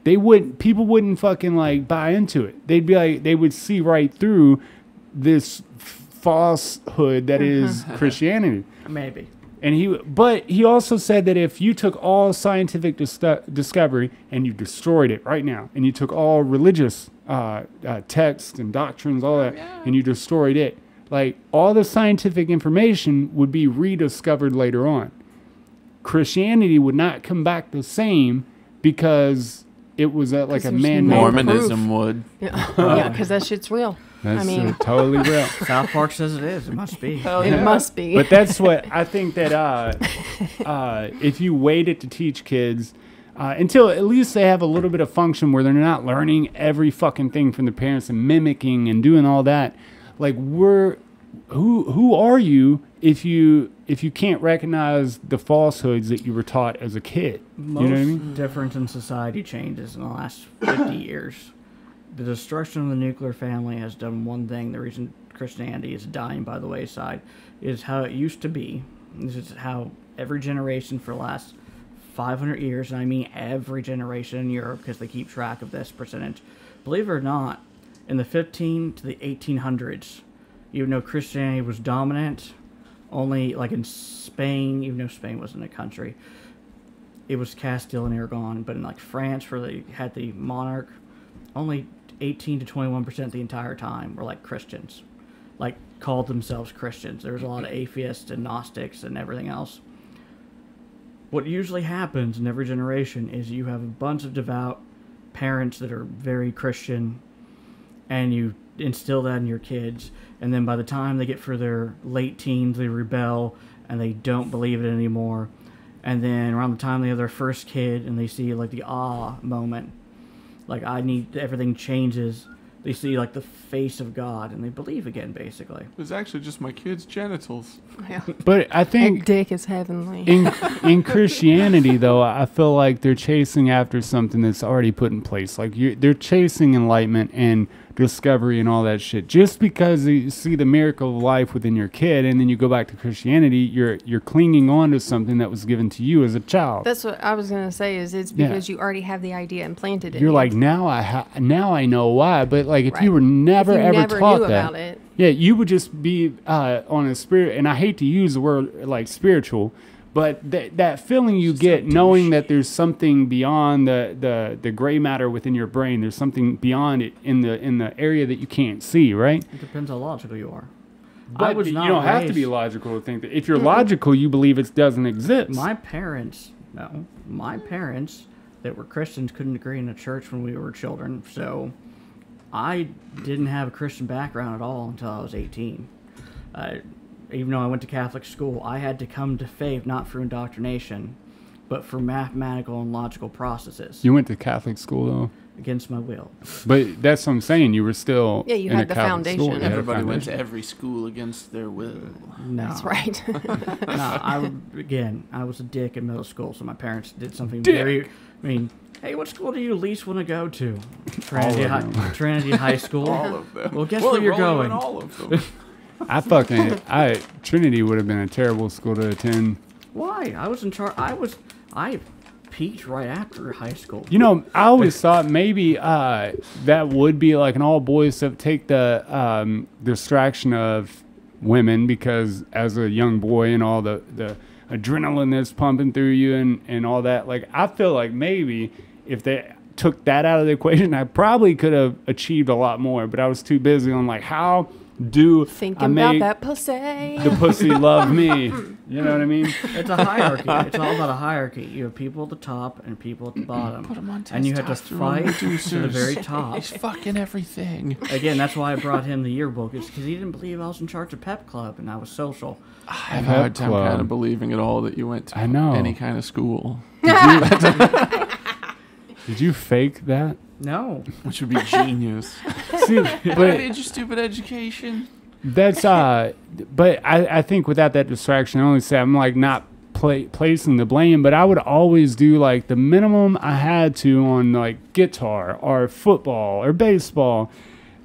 people wouldn't fucking like buy into it. They'd be like, they would see right through this falsehood that is Christianity. maybe. But he also said that if you took all scientific discovery and you destroyed it right now, and you took all religious texts and doctrines, all that, and you destroyed it, like all the scientific information would be rediscovered later on. Christianity would not come back the same because it was like a Because there's man-made. no Mormonism would. Yeah, because that shit's real. That's I mean, totally real. South Park says it is. It must be. it must be. But that's what I think that if you waited to teach kids until at least they have a little bit of function where they're not learning every fucking thing from the parents and mimicking and doing all that, like who are you if you can't recognize the falsehoods that you were taught as a kid? Most You know what I mean? difference in society changes in the last 50 years. The destruction of the nuclear family has done one thing. The reason Christianity is dying by the wayside is how it used to be. This is how every generation for the last 500 years, and I mean every generation in Europe because they keep track of this percentage. Believe it or not, in the 15 to the 1800s, even though Christianity was dominant, only like in Spain, even though Spain wasn't a country, it was Castile and Aragon. But in like France, where they had the monarch, only 18 to 21% the entire time were like Christians, like called themselves Christians. There was a lot of atheists and Gnostics and everything else. What usually happens in every generation is you have a bunch of devout parents that are very Christian, and you instill that in your kids, and then by the time they get for their late teens, they rebel and they don't believe it anymore. And then around the time they have their first kid and they see like the moment, like everything changes, they see like the face of God and they believe again, basically. It was actually just my kid's genitals. Yeah. But I That think dick is heavenly. in Christianity, though, I feel like they're chasing after something that's already put in place. Like they're chasing enlightenment and discovery and all that shit. Just because you see the miracle of life within your kid, and then you go back to Christianity, you're clinging on to something that was given to you as a child. That's what I was gonna say. Is it's Yeah. because you already have the idea implanted in You're you. like, now I know why. But like, if you Right. were never If you ever never taught knew that, about it. yeah, you would just be on a spirit. And I hate to use the word like spiritual, but that feeling you get knowing that there's something beyond the gray matter within your brain. There's something beyond it in the area that you can't see, right? It depends how logical you are. But you don't have to be logical to think that. If you're logical, you believe it doesn't exist. My parents that were Christians couldn't agree in a church when we were children, so I didn't have a Christian background at all until I was 18. Even though I went to Catholic school, I had to come to faith not for indoctrination, but for mathematical and logical processes. You went to Catholic school though, Against my will. but that's what I'm saying. You were still Yeah, you in had a the Catholic foundation. school. You had a Everybody went to foundation. every school against their will. No. That's right. I was a dick in middle school, so my parents did something Dick. hey, what school do you least want to go to? All of them. Trinity High School. All of them. Well, guess where you're enrolling in going. all of them. Trinity would have been a terrible school to attend. Why? I was in charge. I peaked right after high school. You know, I always thought maybe that would be like an all boys to take the distraction of women, because as a young boy and all the adrenaline that's pumping through you and all that. Like, I feel like maybe if they took that out of the equation, I probably could have achieved a lot more, but I was too busy on like, how do Thinking I about make that pussy. the pussy love me? You know what I mean? It's a hierarchy. It's all about a hierarchy. You have people at the top and people at the bottom. Put 'em on And you have to testosterone fight to the reducers. very top. He's fucking everything. Again, that's why I brought him the yearbook. It's because he didn't believe I was in charge of Pep Club and I was social. I have a hard time Club. kind of believing at all that you went to I know. any kind of school, Did you fake that? No. which would be genius. See, But I but need your stupid education. that's but I think without that distraction, I only say I'm like not placing the blame, but I would always do like the minimum I had to on like guitar or football or baseball.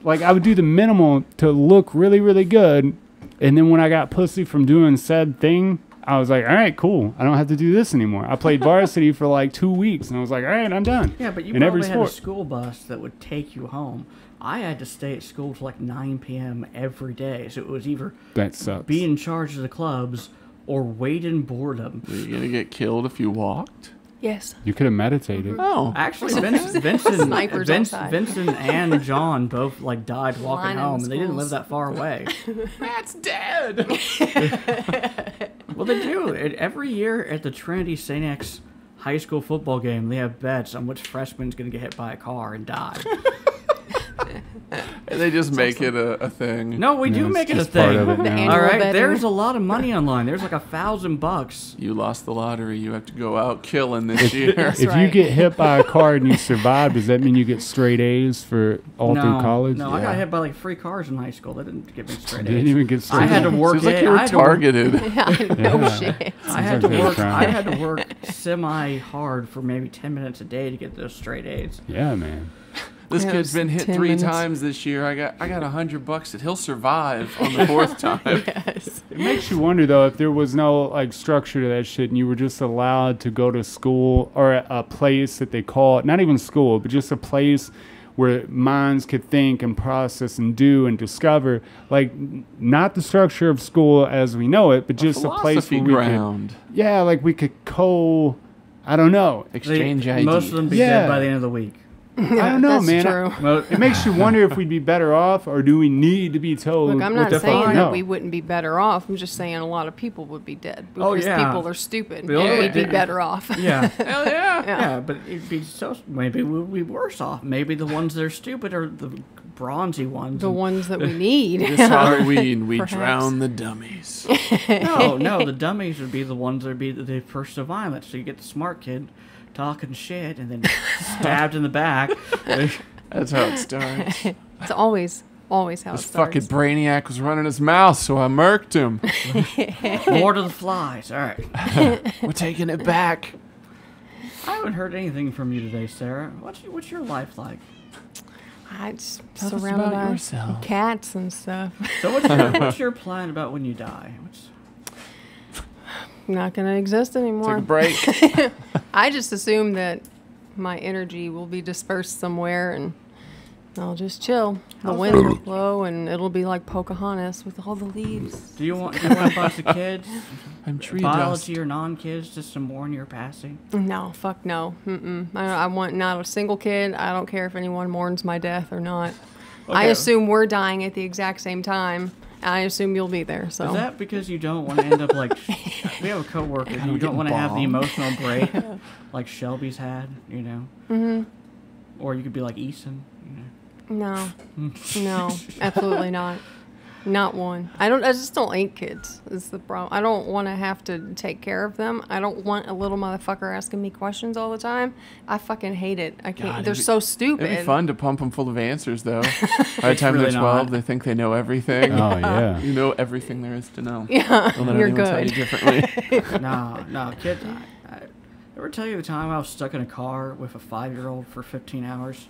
Like I would do the minimal to look really, really good. And then when I got pussy from doing said thing, I was like, all right, cool. I don't have to do this anymore. I played varsity for like 2 weeks and I was like, all right, I'm done. Yeah, but you in every probably had a sport. school bus that would take you home. I had to stay at school till like 9 p.m. every day. So it was either That sucks. be in charge of the clubs or wait in boredom. Were you gonna get killed if you walked? Yes. You could have meditated. Oh, Actually, Snipers outside. Vincent and John both like died walking Lying in home, and they didn't live schools. that far away. that's dead. Well, they do. Every year at the Trinity St. X high school football game, they have bets on which freshman's going to get hit by a car and die. And they just make it a thing. No, we Yeah, do it's make it a just part of thing. it The now. annual All right, betting. there's a lot of money online. There's like $1,000. You lost the lottery. You have to go out killing this year. If you right. get hit by a car and you survive, does that mean you get straight A's for all no, through college? No, I got hit by like 3 cars in high school. They didn't give me straight Didn't A's. even get straight I had to A's. work. Seems like it. you were I had to work- targeted. No Yeah. shit. I had Sounds to like work. a I crime. had to work semi hard for maybe 10 minutes a day to get those straight A's. Yeah, man. This Yeah, it kid's was been hit 10 3 minutes. times this year. I got $100 that he'll survive on the 4th time. Yes. It makes you wonder though if there was no like structure to that shit and you were just allowed to go to school or a place that they call it, not even school, but just a place where minds could think and process and do and discover, like not the structure of school as we know it, but just a place Philosophy where we ground. could, yeah, like we could I don't know. Exchange ideas. Most of them be Yeah. dead by the end of the week. I don't know, That's man. true. Mo- It makes you wonder if we'd be better off or do we need to be told Look, I'm what not the saying fuck? that No. we wouldn't be better off. I'm just saying a lot of people would be dead Oh, because yeah. people are stupid. The only And way we'd be to- better off. Yeah. Hell yeah. Yeah, but it'd be so. Maybe we'd be worse off. Maybe the ones that are stupid are the bronzy ones. The and- ones that we need. This Halloween, we Perhaps. drown the dummies. No, the dummies would be the ones that would be the first to violence. So you get the smart kid talking shit and then stabbed in the back. That's how it starts. It's always how This it starts. fucking brainiac was running his mouth, so I murked him. More to the flies. All right. We're taking it back. I haven't heard anything from you today, Sarah. What's your life like? I just Tell us surrounded about by yourself. cats and stuff. So what's your plan about when you die? Not gonna exist Take anymore. a break. I just assume that my energy will be dispersed somewhere and I'll just chill. The How's wind that? will blow and it'll be like Pocahontas with all the leaves. Do you want a bunch of kids, I'm tree dust. biology or non-kids, just to mourn your passing? No, fuck no. Mm-mm. I want not a single kid. I don't care if anyone mourns my death or not. I Okay. assume we're dying at the exact same time. I assume you'll be there. So Is that because you don't want to end up like we have a coworker Kinda you don't getting want to have the bombed. emotional break like Shelby's had, you know? Mm-hmm. Or you could be like Eason, you know? no, absolutely not. Not one. I just don't like kids. Is the problem. I don't want to have to take care of them. I don't want a little motherfucker asking me questions all the time. I fucking hate it. I can't. God, They're so stupid. It'd be fun to pump them full of answers, though. By the time really they're 12, not. they think they know everything. Oh yeah. You know everything there is to know. Yeah, Don't let you're anyone tell you good. differently. No, kids. I ever tell you the time I was stuck in a car with a 5-year-old for 15 hours?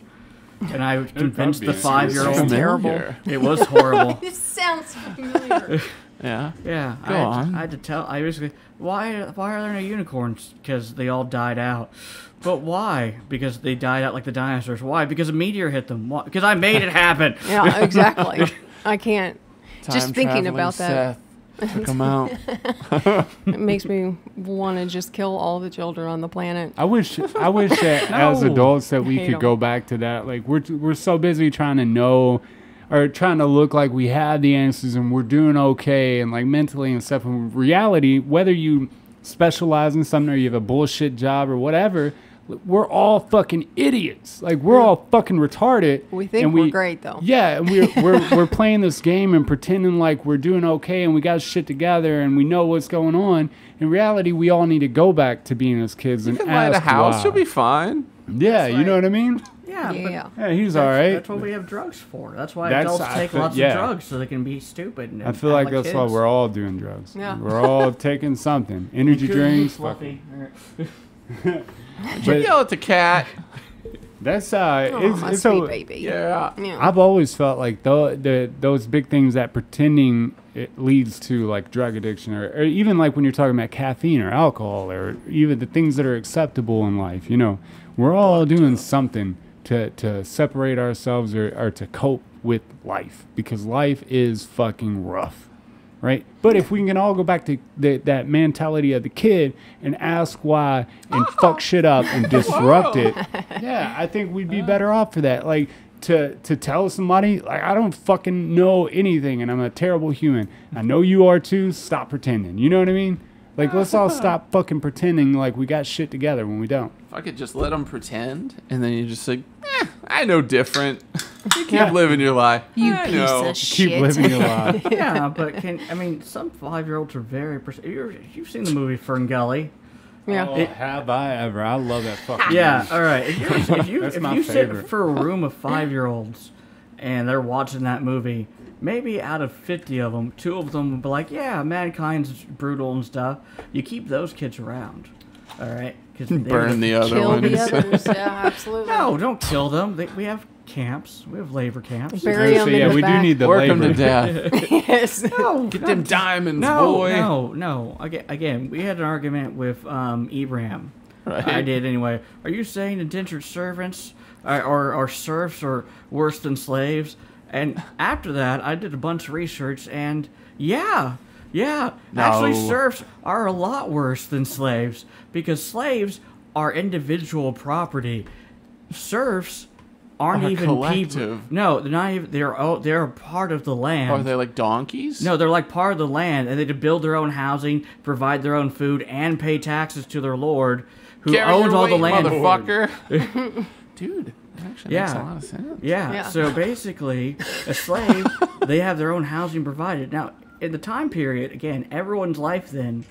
And I convinced the 5-year-old. Familiar. It was horrible. This sounds familiar. Yeah. Yeah, Go on. I had to tell. I basically, why are there no unicorns? Because they all died out. But why? Because they died out like the dinosaurs. Why? Because a meteor hit them. Why? Because I made it happen. Yeah, exactly. I can't. Time Just thinking traveling about that. Seth. Took them out. It makes me want to just kill all the children on the planet. I wish that as No. adults that we Hate could 'em. go back to that. Like we're so busy trying to know or trying to look like we have the answers and we're doing okay and like mentally and stuff. In reality, whether you specialize in something or you have a bullshit job or whatever, we're all fucking idiots. Like we're all fucking retarded. We think and we're great, though. Yeah, and we're playing this game and pretending like we're doing okay and we got shit together and we know what's going on. In reality, we all need to go back to being as kids You and can light a ask house. why. You'll be fine. Yeah, you know what I mean? Yeah, Yeah. Yeah, he's but all right. that's what we have drugs for. That's why That's- adults I take feel- lots yeah. of drugs so they can be stupid. And I feel act like that's why kids. we're all doing drugs. Yeah. We're all taking something. Energy Good, drinks. Fluffy. You But yell at the cat. that's Oh, my it's sweet a, baby. Yeah. Yeah. I've always felt like those big things that pretending it leads to like drug addiction or even like when you're talking about caffeine or alcohol or even the things that are acceptable in life, you know, we're all doing something to separate ourselves or to cope with life because life is fucking rough. Right? But if we can all go back to that mentality of the kid and ask why and fuck shit up and disrupt it, yeah, I think we'd be better off for that. Like, to tell somebody, like, I don't fucking know anything and I'm a terrible human. I know you are too. Stop pretending. You know what I mean? Like, let's all stop fucking pretending like we got shit together when we don't. If I could just let them pretend, and then you just like, I know different. You keep Yeah. living your life. You I piece know. of shit. Keep living your life. Yeah, but some 5-year-olds are very. You've seen the movie Ferngully. Yeah. Oh, have I ever? I love that fucking Yeah, movie. all right. If my you sit favorite. for a room of 5-year-olds and they're watching that movie, maybe out of 50 of them, 2 of them will be like, "Yeah, mankind's brutal and stuff." You keep those kids around, all right? Because Burn the other Kill ones. the others. Yeah, absolutely. No, don't kill them. We have camps. We have labor camps. Bury So them in yeah, the we back. do need the Work them labor. to death. Yes. No, Get them diamonds, no, boy. no. Again, we had an argument with Ibrahim. Right. I did anyway. Are you saying indentured servants or serfs are worse than slaves? And after that, I did a bunch of research, and yeah. Actually, No. serfs are a lot worse than slaves because slaves are individual property. Serfs aren't Are even people. collective. No, they're not even. They're a part of the land. Are they like donkeys? No, they're like part of the land, and they to build their own housing, provide their own food, and pay taxes to their lord, who Carry owns your all the weight, land. motherfucker. Dude, that actually makes a Yeah. lot of sense. Yeah. Yeah. So basically, a slave, they have their own housing provided. Now, in the time period, again, everyone's life then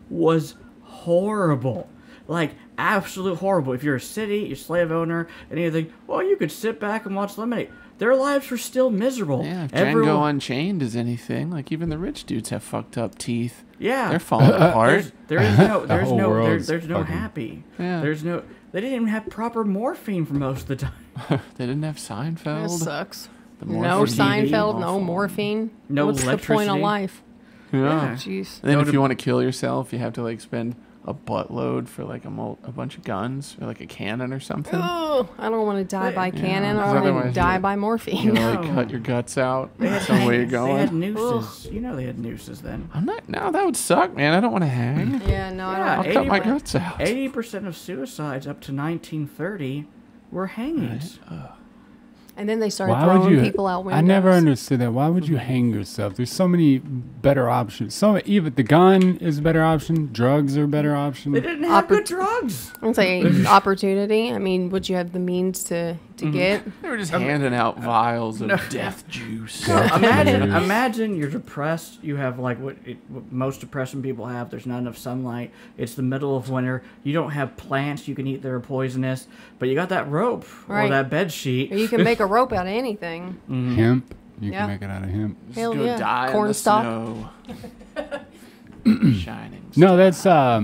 was horrible. Like, absolute horrible. If you're a city, you're a slave owner, anything, well, you could sit back and watch Lemonade. Their lives were still miserable. Yeah, if Django Unchained is anything, like even the rich dudes have fucked up teeth. Yeah. They're falling apart. There's whole world's no fucking- happy. Yeah. They didn't even have proper morphine for most of the time. They didn't have That Seinfeld. sucks. The No morphine. Seinfeld, no Awful. morphine. No What's the point of electricity. life? Yeah. Jeez. And then No if to- you want to kill yourself, you have to like spend a buttload for like a bunch of guns or like a cannon or something. Oh, I don't want to die by cannon. I 'cause want to otherwise die you- by You morphine. know, like No. cut your guts out. They That's had, the way you're They had going. nooses. You know they had nooses then. I'm not. No, that would suck, man. I don't want to hang. Yeah, no, I Yeah, don't. I'll cut my 80% guts out. 80% of suicides up to 1930 were hangings. And then they started Why would throwing you? people out windows. I never understood that. Why would you hang yourself? There's so many better options. Even the gun is a better option. Drugs are a better option. They didn't have good Oppor- drugs. I'd say opportunity. I mean, would you have the means to get? They were just handing out vials of death juice. Imagine you're depressed. You have like what most depressing people have. There's not enough sunlight. It's the middle of winter. You don't have plants you can eat that are poisonous, but you got that rope or Right. that bed sheet. Or you can make a rope out of anything. Hemp. You Yeah. can make it out of hemp. Hell Go yeah. die in Corn the stalk. snow. Shining. No, that's I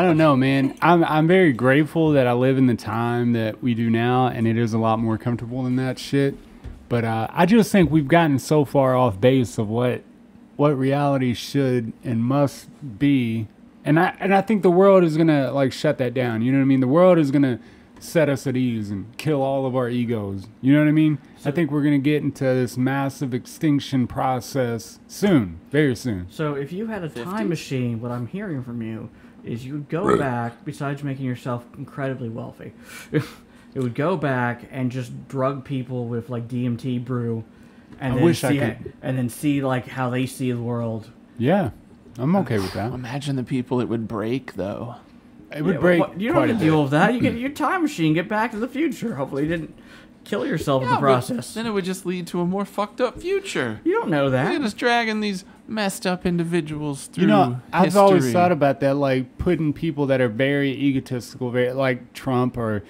don't know, man. I'm very grateful that I live in the time that we do now, and it is a lot more comfortable than that shit. But I just think we've gotten so far off base of what reality should and must be, and I think the world is gonna like shut that down. You know what I mean? The world is gonna set us at ease and kill all of our egos. You know what I mean? I think we're going to get into this massive extinction process soon, very soon. So if you had a 50s? time machine, what I'm hearing from you is you would go back, besides making yourself incredibly wealthy, it would go back and just drug people with like DMT brew, and I then wish I see could- and then see like how they see the world. Yeah, I'm okay with that. Imagine the people it would break, though. It would Yeah, break well, you don't quite have a to bit. deal with that. You get your time machine, get back to the future. Hopefully, you didn't kill yourself in the but process. Then it would just lead to a more fucked up future. You don't know Look at that. us dragging these messed up individuals through You know, I've always history. thought about that, like putting people that are very egotistical, very like Trump or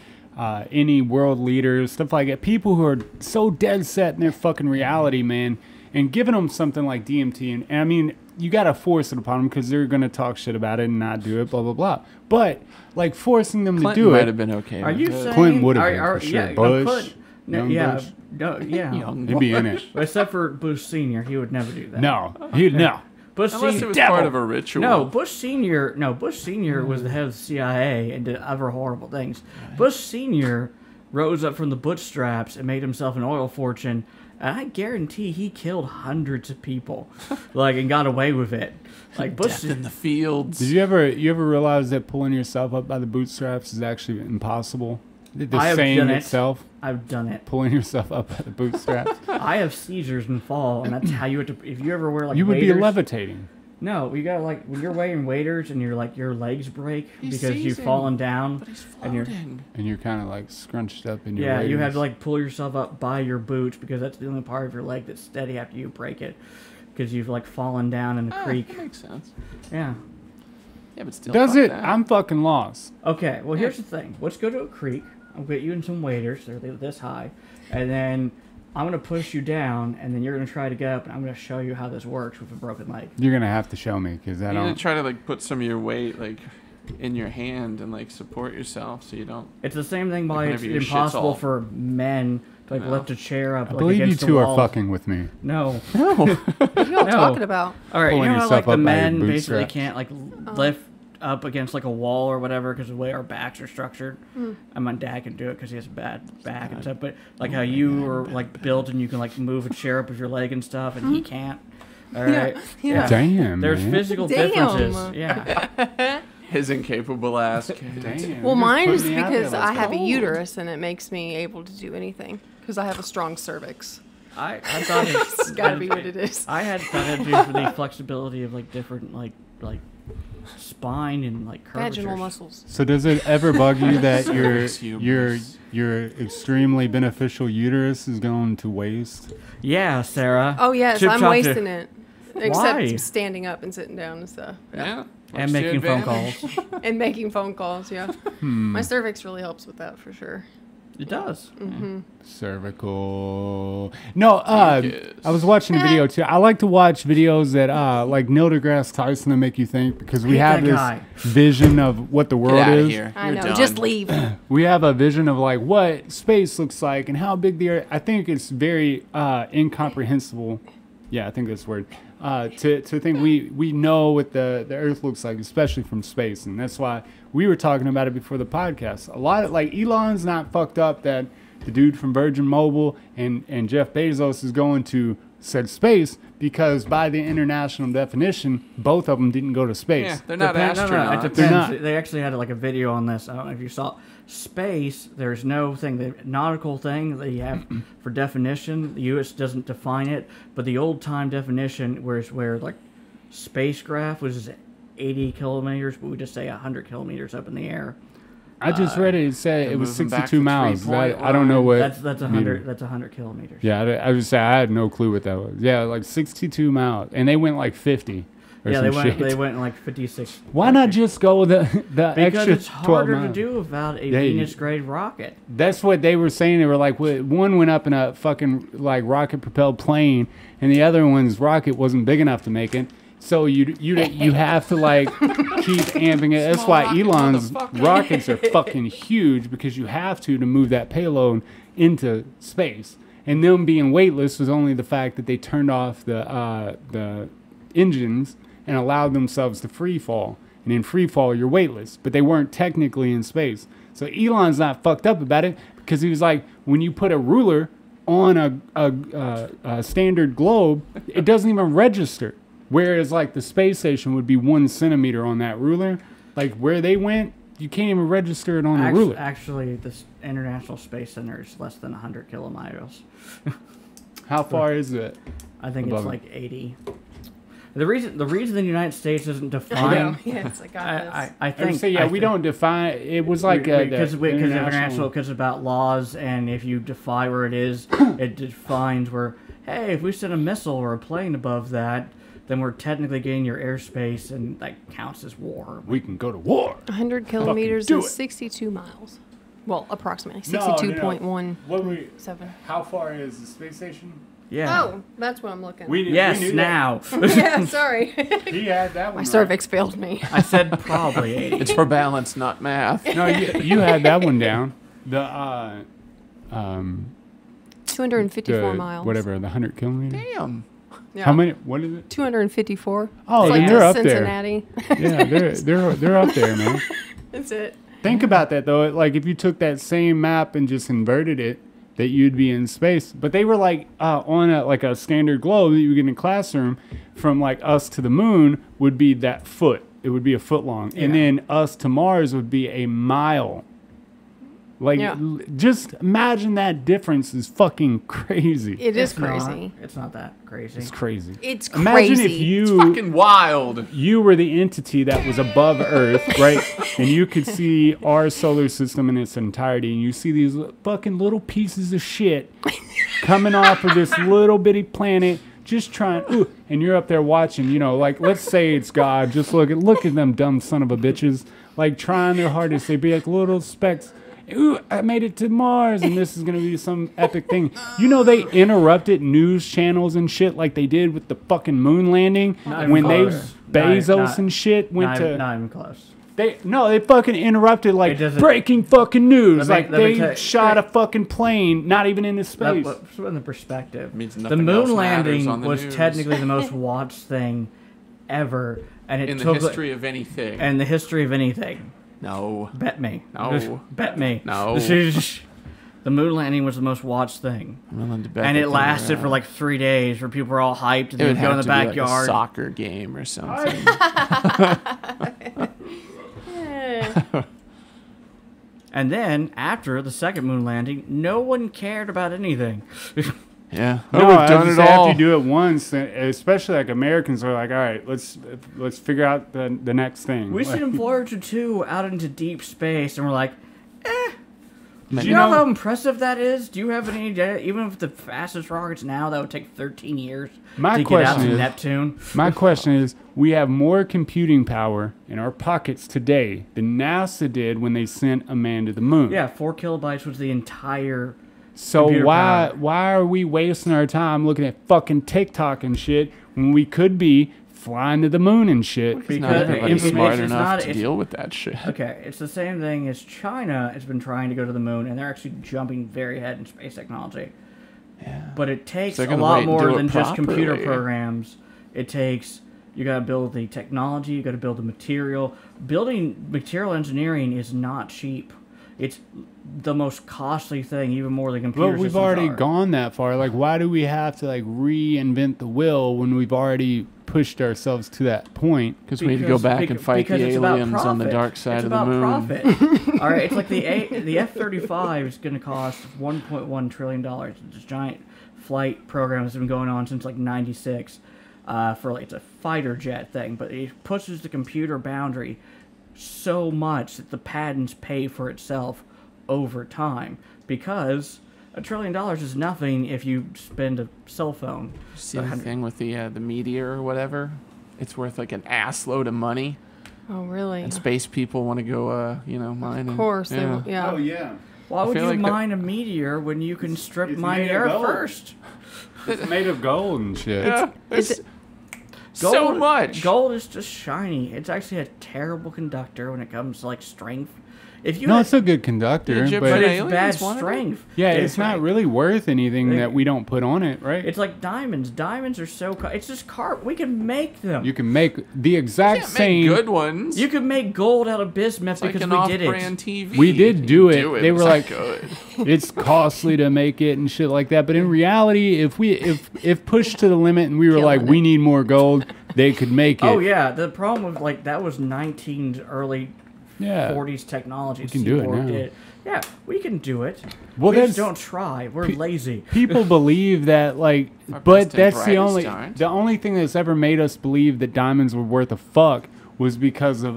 any world leaders, stuff like that. People who are so dead set in their fucking reality, man, and giving them something like DMT. And I mean, you got to force it upon them because they're going to talk shit about it and not do it, blah, blah, blah. But like forcing them Clinton to do might it. have been okay. Are with you it. saying Clinton would have been, for sure. Yeah, Bush, Clinton, no, young yeah, Bush. no, yeah. Young He'd be in it. Except for Bush Senior, he would never do that. No, no. Bush Unless it Senior. was Devil. part of a ritual. No, Bush Senior. No, Bush Senior was the head of the CIA and did other horrible things. Bush Senior rose up from the bootstraps and made himself an oil fortune, and I guarantee he killed hundreds of people, like, and got away with it. Like Bush. Death in the fields. Did you ever realize that pulling yourself up by the bootstraps is actually impossible? The I have saying done it. itself, I've done it. pulling yourself up by the bootstraps, I have seizures and fall, and that's how you have to. If you ever wear like you would waders, be levitating. No, you gotta like when you're wearing waders and you're like your legs break He's because you've seizing, fallen down. But he's And you're- floating. And you're kind of like scrunched up in your Yeah, you have waders. to like pull yourself up by your boots because that's the only part of your leg that's steady after you break it, because you've like fallen down in a Ah, creek. that makes sense. Yeah. Yeah, but still. Does fuck it? that. I'm fucking lost. Okay. Well, here's the thing. Let's go to a creek. I'll get you in some waders. They're this high, and then I'm gonna push you down, and then you're gonna try to get up, and I'm gonna show you how this works with a broken leg. You're gonna have to show me because I You need to don't. try to like put some of your weight like in your hand and like support yourself so you don't. It's the same thing why Like it's whenever your shit's impossible all- for men to like No. lift a chair up. I like, believe you against the two are walls. fucking with me. No. No. What are y'all No. talking about? All right, Pulling you know how yourself like the up by your men basically bootstraps. can't like lift up against like a wall or whatever because of the way our backs are structured. And my dad can do it because he has a bad back and stuff. But like how you are like built and you can like move a chair up with your leg and stuff, and he can't. All right. Yeah. Damn, There's man. physical Damn. differences. Yeah. His incapable ass. kid. Damn, Well, you mine just is put me out there because like I have a that. uterus and it makes me able to do anything because I have a strong cervix. I thought It's gotta be what it is. I had thought it due for the flexibility of like different like spine and like curvatures. Vaginal muscles. So does it ever bug you that Cervix your humors. your extremely beneficial uterus is going to waste? Yeah, Sarah. Oh yes, Chip I'm chop wasting it. Except Why? standing up and sitting down and stuff. Yeah. And Works to making phone advantage. calls. And making phone calls, yeah. Hmm. My cervix really helps with that for sure. It does. Cervical. No, Mucus. I was watching a video too. I like to watch videos that like Neil deGrasse Tyson to make you think because we Hate have that this guy. vision of what the Get world out of is. here. I You're know. done. Just leave. We have a vision of like what space looks like and how big the earth. I think it's very incomprehensible. Yeah, I think that's the word. To think we know what the earth looks like, especially from space. And that's why we were talking about it before the podcast. A lot of like Elon's not fucked up that the dude from Virgin Mobile and Jeff Bezos is going to said space because by the international definition, both of them didn't go to space. Yeah, they're not Depends- astronauts. No, it depends. They're not. They actually had like a video on this. I don't know if you saw. Space, there's no thing. The nautical thing that you have for definition, the U.S. doesn't define it. But the old time definition, where like spacecraft was 80 kilometers, but we just say 100 kilometers up in the air. I just read it. It said they're it was moving back 62 the miles. 3-point I don't know what. That's 100. That's 100 kilometers. Yeah, I was say I had no clue what that was. Yeah, like 62 miles, and they went like 50. Or Yeah, some they went. shit. They went like 56. Why not just go the Because extra it's 12 harder to miles? do without a Yeah, you- Venus grade rocket. That's what they were saying. They were like, one went up in a fucking like rocket propelled plane, and the other one's rocket wasn't big enough to make it. So you have to like keep amping it. That's Small why rocket, Elon's motherfucker. rockets are fucking huge because you have to move that payload into space. And them being weightless was only the fact that they turned off the engines and allowed themselves to free fall. And in free fall, you're weightless, but they weren't technically in space. So Elon's not fucked up about it because he was like, when you put a ruler on a standard globe, it doesn't even register. Whereas like the space station would be 1 centimeter on that ruler. Like where they went, you can't even register it on the ruler. Actually, the International Space Center is less than 100 kilometers. How far is it? I think Above it's it. like 80. The reason the United States isn't defined. Yeah, it's like, I I think. would say, yeah, we don't define. It was like because the international, because about laws, and if you define where it is, it defines where. Hey, if we send a missile or a plane above that, then we're technically getting your airspace, and that counts as war. We can go to war. 100 kilometers do is it. 62 miles. Well, approximately No, no, no. 62.17. What we? How far is the space station? Yeah. Oh, that's what I'm looking. Yes, we knew now. Yeah, sorry. that. He had that one. My right. cervix failed me. I said probably 80. It's for balance, not math. No, you had that one down. The 254 miles. Whatever, the 100 kilometers. Damn. Yeah. How many? What is it? 254. Oh, It's then like you're to up there. Cincinnati. Yeah, they're up there, man. That's it. Think about that though. Like if you took that same map and just inverted it, that you'd be in space. But they were like on a standard globe that you get in a classroom. From like us to the moon would be that foot. It would be a foot long, and then us to Mars would be a mile. Like, Yeah. just imagine that difference is fucking crazy. It is It's not. crazy. It's not that crazy. It's crazy. It's Imagine crazy. if you Fucking wild. you were the entity that was above Earth, right? And you could see our solar system in its entirety, and you see these fucking little pieces of shit coming off of this little bitty planet, just trying. Ooh, and you're up there watching. You know, like let's say it's God. Just look at them dumb son of a bitches, like trying their hardest. They be like little specks. Ooh, I made it to Mars, and this is gonna be some epic thing. You know, they interrupted news channels and shit like they did with the fucking moon landing Not even when close. Bezos Not- and shit went to. Not even close. They fucking interrupted like It doesn't- breaking fucking news. Let me- Like let me they tell- shot a fucking plane, not even into That space. puts it in the perspective. Means The nothing else moon matters landing on the was news. technically the most watched thing ever, and it In the took history of anything. and the history of anything. No. Bet me. No. Bet me. No. The moon landing was the most watched thing, I'm willing to bet and that it lasted for like 3 days, where people were all hyped and it they would would go in have the to be like a backyard. soccer game or something. And then after the second moon landing, no one cared about anything. Yeah. No, Oh, we've done just it after all. you do it once, especially like Americans are like, all right, let's figure out the next thing. We Like, sent Voyager 2 out into deep space, and we're like, did do you know how impressive that is? Do you have any idea? Even with the fastest rockets now, that would take 13 years My to get out question to is- Neptune. My question is, we have more computing power in our pockets today than NASA did when they sent a man to the moon. Yeah, 4 kilobytes was the entire. So computer why power. why are we wasting our time looking at fucking TikTok and shit when we could be flying to the moon and shit? Not Because everybody's it's smart not- enough to it's- deal with that shit. Okay, it's the same thing as China has been trying to go to the moon, and they're actually jumping very ahead in space technology. Yeah. But it takes They're a gonna lot wait and more do it than just computer properly. programs. It takes, you gotta build the technology, you gotta build the material. Building material engineering is not cheap. It's the most costly thing, even more than computer But we've systems already are. gone that far. Like, why do we have to like reinvent the wheel when we've already pushed ourselves to that point? Because we need to go back and fight the it's about aliens on the profit. dark side It's of the about moon. Profit. All right, it's like the F-35 is going to cost $1.1 trillion. It's this giant flight program that's been going on since like '96. For like, it's a fighter jet thing, but it pushes the computer boundary so much that the patents pay for itself over time, because $1 trillion is nothing if you spend a cell phone. See the thing with the meteor or whatever? It's worth like an ass load of money, Oh, really? and space people want to go, mine. Of course. They will, yeah. Oh yeah, Why would feel you like that- mine a meteor when you can strip It's mine made the of earth gold. first? it's made of gold and shit. Yeah, Is it's it- so much. Gold is just shiny. It's actually a terrible conductor when it comes to like strength. If you No, had- it's a good conductor, Egyptian but but it's aliens bad wanted it? strength. yeah, it's not really worth anything They- that we don't put on it, right? It's like diamonds. Diamonds are so. It's just we can make them. You can make the exact Can't same. make good ones. You can make gold out of bismuth It's like because an we did it. off-brand TV. We did do it. You They it's were not like- good. It's costly to make it and shit like that. But in reality, if pushed to the limit and we were like, Killing we it. need more gold, they could make it. Oh yeah, the problem with like that was early Yeah. 40s technology. We can do it now. Yeah, we can do it. Well, we just that's- don't try. We're lazy. People believe that, like, Our but best and that's the brightest only aren't. the only thing that's ever made us believe that diamonds were worth a fuck was because of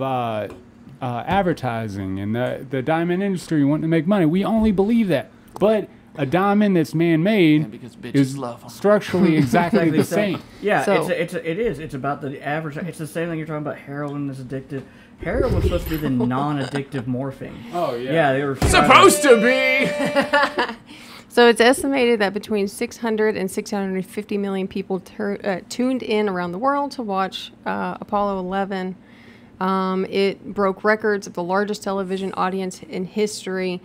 advertising and the diamond industry wanting to make money. We only believe that, but a diamond that's man-made Yeah, because bitches is love 'em. structurally exactly the same. Yeah, So- it is. It's about the average. It's the same thing you're talking about. Heroin is addictive. Heroin was supposed to be the non-addictive morphine. Oh yeah. Yeah, they were Supposed to be. So it's estimated that between 600 and 650 million people tuned in around the world to watch Apollo 11. It broke records of the largest television audience in history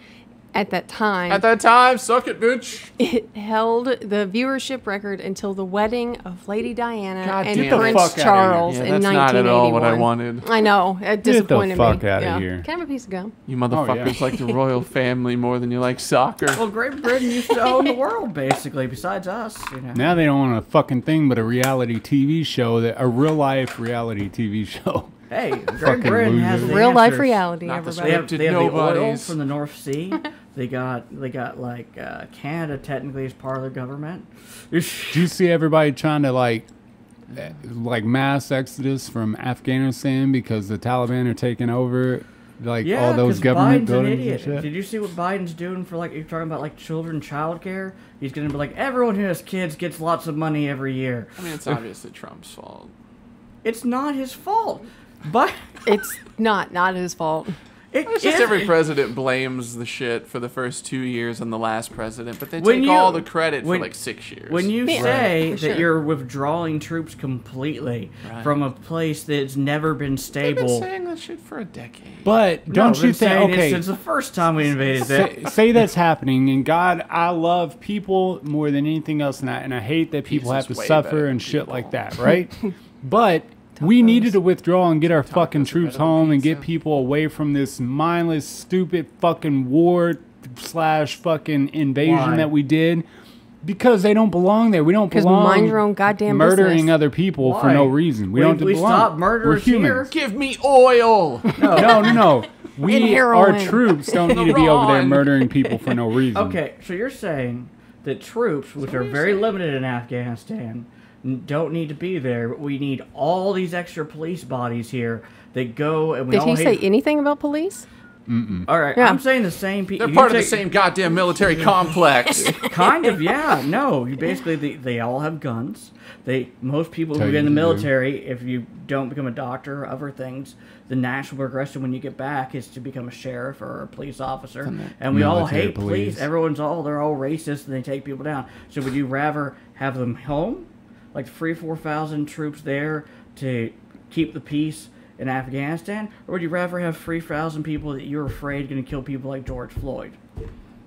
at that time. At that time, suck it, bitch. It held the viewership record until the wedding of Lady Diana God and damn it. Prince Get the fuck outta Charles here. in Yeah, that's 1981. not at all what I wanted. I know. It disappointed fuck me. outta Yeah. here. Can I have a piece of gum? You motherfuckers like the royal family more than you like soccer. Well, Great Britain used to own the world basically. Besides us, you know. Now they don't want a fucking thing but a reality TV show, a real life reality TV show. Hey, Great Fucking Britain has losers. the Real life answers. reality, Not the everybody. They have the oil Nobodies. from the North Sea. They got like Canada technically is part of their government. Do you see everybody trying to like mass exodus from Afghanistan because the Taliban are taking over like Yeah, all those 'cause government Biden's an buildings and idiot. shit? Did you see what Biden's doing for like you're talking about like children childcare? He's gonna be like everyone who has kids gets lots of money every year. I mean, it's obviously Trump's fault. It's not his fault, but It's not his fault. It's just every president blames the shit for the first 2 years on the last president, but they When take you- all the credit when- for like 6 years. When you Yeah, say for that sure. you're withdrawing troops completely Right. from a place that's never been They've been stable, saying that shit for a decade. But No, don't I've you been think? saying it Okay, since the first time we invaded say, it. say that's happening, and God, I love people more than anything else, and I hate that people Peace have is to way suffer better and than shit people. like that, right? But we needed to withdraw and get our fucking Tacos are troops better than home and get pizza. people away from this mindless, stupid fucking war slash fucking invasion Why? that we did. Because they don't belong there. We don't 'Cause belong mind your own goddamn murdering business. other people for Why? no reason. We don't we belong. stopped We're murderers humans. Give me oil. No. And We, our heroin. troops don't need to be over there Run. murdering people for no reason. Okay, so you're saying that troops, which are very limited in Afghanistan, don't need to be there, but we need all these extra police bodies here that go and we Did all he say hate. anything about police? All right, Yeah. I'm saying the same people. They're part of the same goddamn military complex. Kind of, yeah. No, you basically they all have guns. Most people Tell who you get in the what to do. military, if you don't become a doctor or other things, the natural progression when you get back is to become a sheriff or a police officer. And we all Military hate police. police. They're all racist and they take people down. So would you rather have them home, like 4,000 troops there to keep the peace in Afghanistan, or would you rather have 3,000 people that you're afraid going to kill people like George Floyd?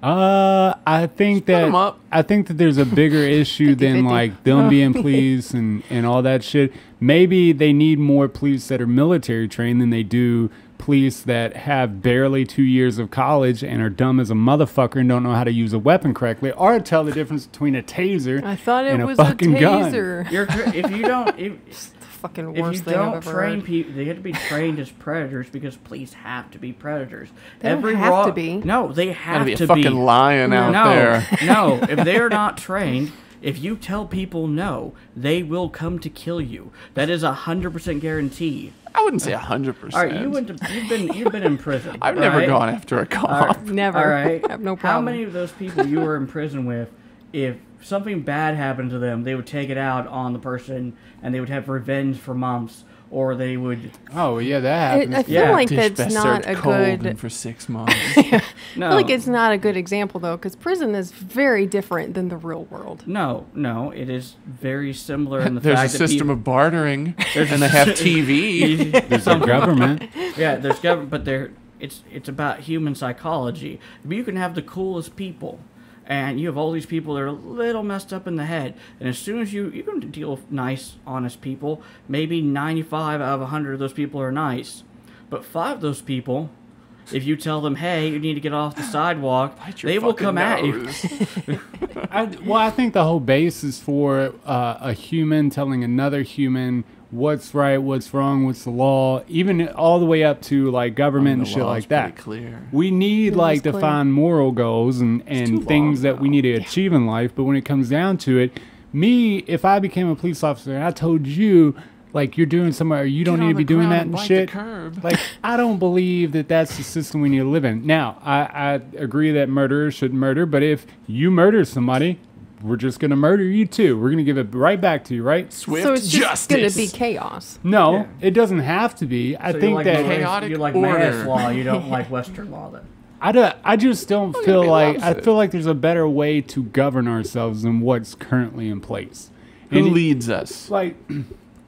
I think that 'em up. I think that there's a bigger issue than 50-50. like them being police and all that shit. Maybe they need more police that are military trained than they do police that have barely 2 years of college and are dumb as a motherfucker and don't know how to use a weapon correctly, or tell the difference between a taser I thought it and was a fucking gun. taser. If you don't, Fucking if worst you thing I've don't ever train heard. people, they have to be trained as predators because police have to be predators. They don't have to be. No, they Gotta have be a to fucking be. lion out No, there. no. If they're not trained, if you tell people no, they will come to kill you. That is 100% guarantee. I wouldn't say 100%. All right, you've been in prison. I've never right? gone after a All cop. right. Never. All right. I have no How problem. many of those people you were in prison with, if something bad happened to them, they would take it out on the person and they would have revenge for months, or they would. Oh yeah, that happens. I feel Yeah. like Dish that's best not served a cold good. and for 6 months. I No, feel like it's not a good example though, because prison is very different than the real world. no. It is very similar in the There's a fact that system of bartering, and they have TV. There's a government. Yeah, there's government, but it's about human psychology. You can have the coolest people, and you have all these people that are a little messed up in the head. And as soon as you can deal with nice, honest people, maybe 95 out of 100 of those people are nice. But 5 of those people, if you tell them, hey, you need to get off the sidewalk, they will come at you. I think the whole base is for a human telling another human what's right, what's wrong, what's the law, even all the way up to like government and shit like that. Clear. We need It like is clear. defined moral goals and too things long, that we need to achieve in life. But when it comes down to it, if I became a police officer and I told you, like, you're doing something, or you don't need to be doing that and shit. Like, I don't believe that that's the system we need to live in. Now, I agree that murderers shouldn't murder, but if you murder somebody, we're just going to murder you too. We're going to give it right back to you, right? Swift So it's just justice. going to be chaos. No, Yeah. it doesn't have to be. I So think you like that chaotic you like order. Maris law. You don't like Western law, then. I just don't feel he like, loves I it. feel like there's a better way to govern ourselves than what's currently in place. Who And leads us? like,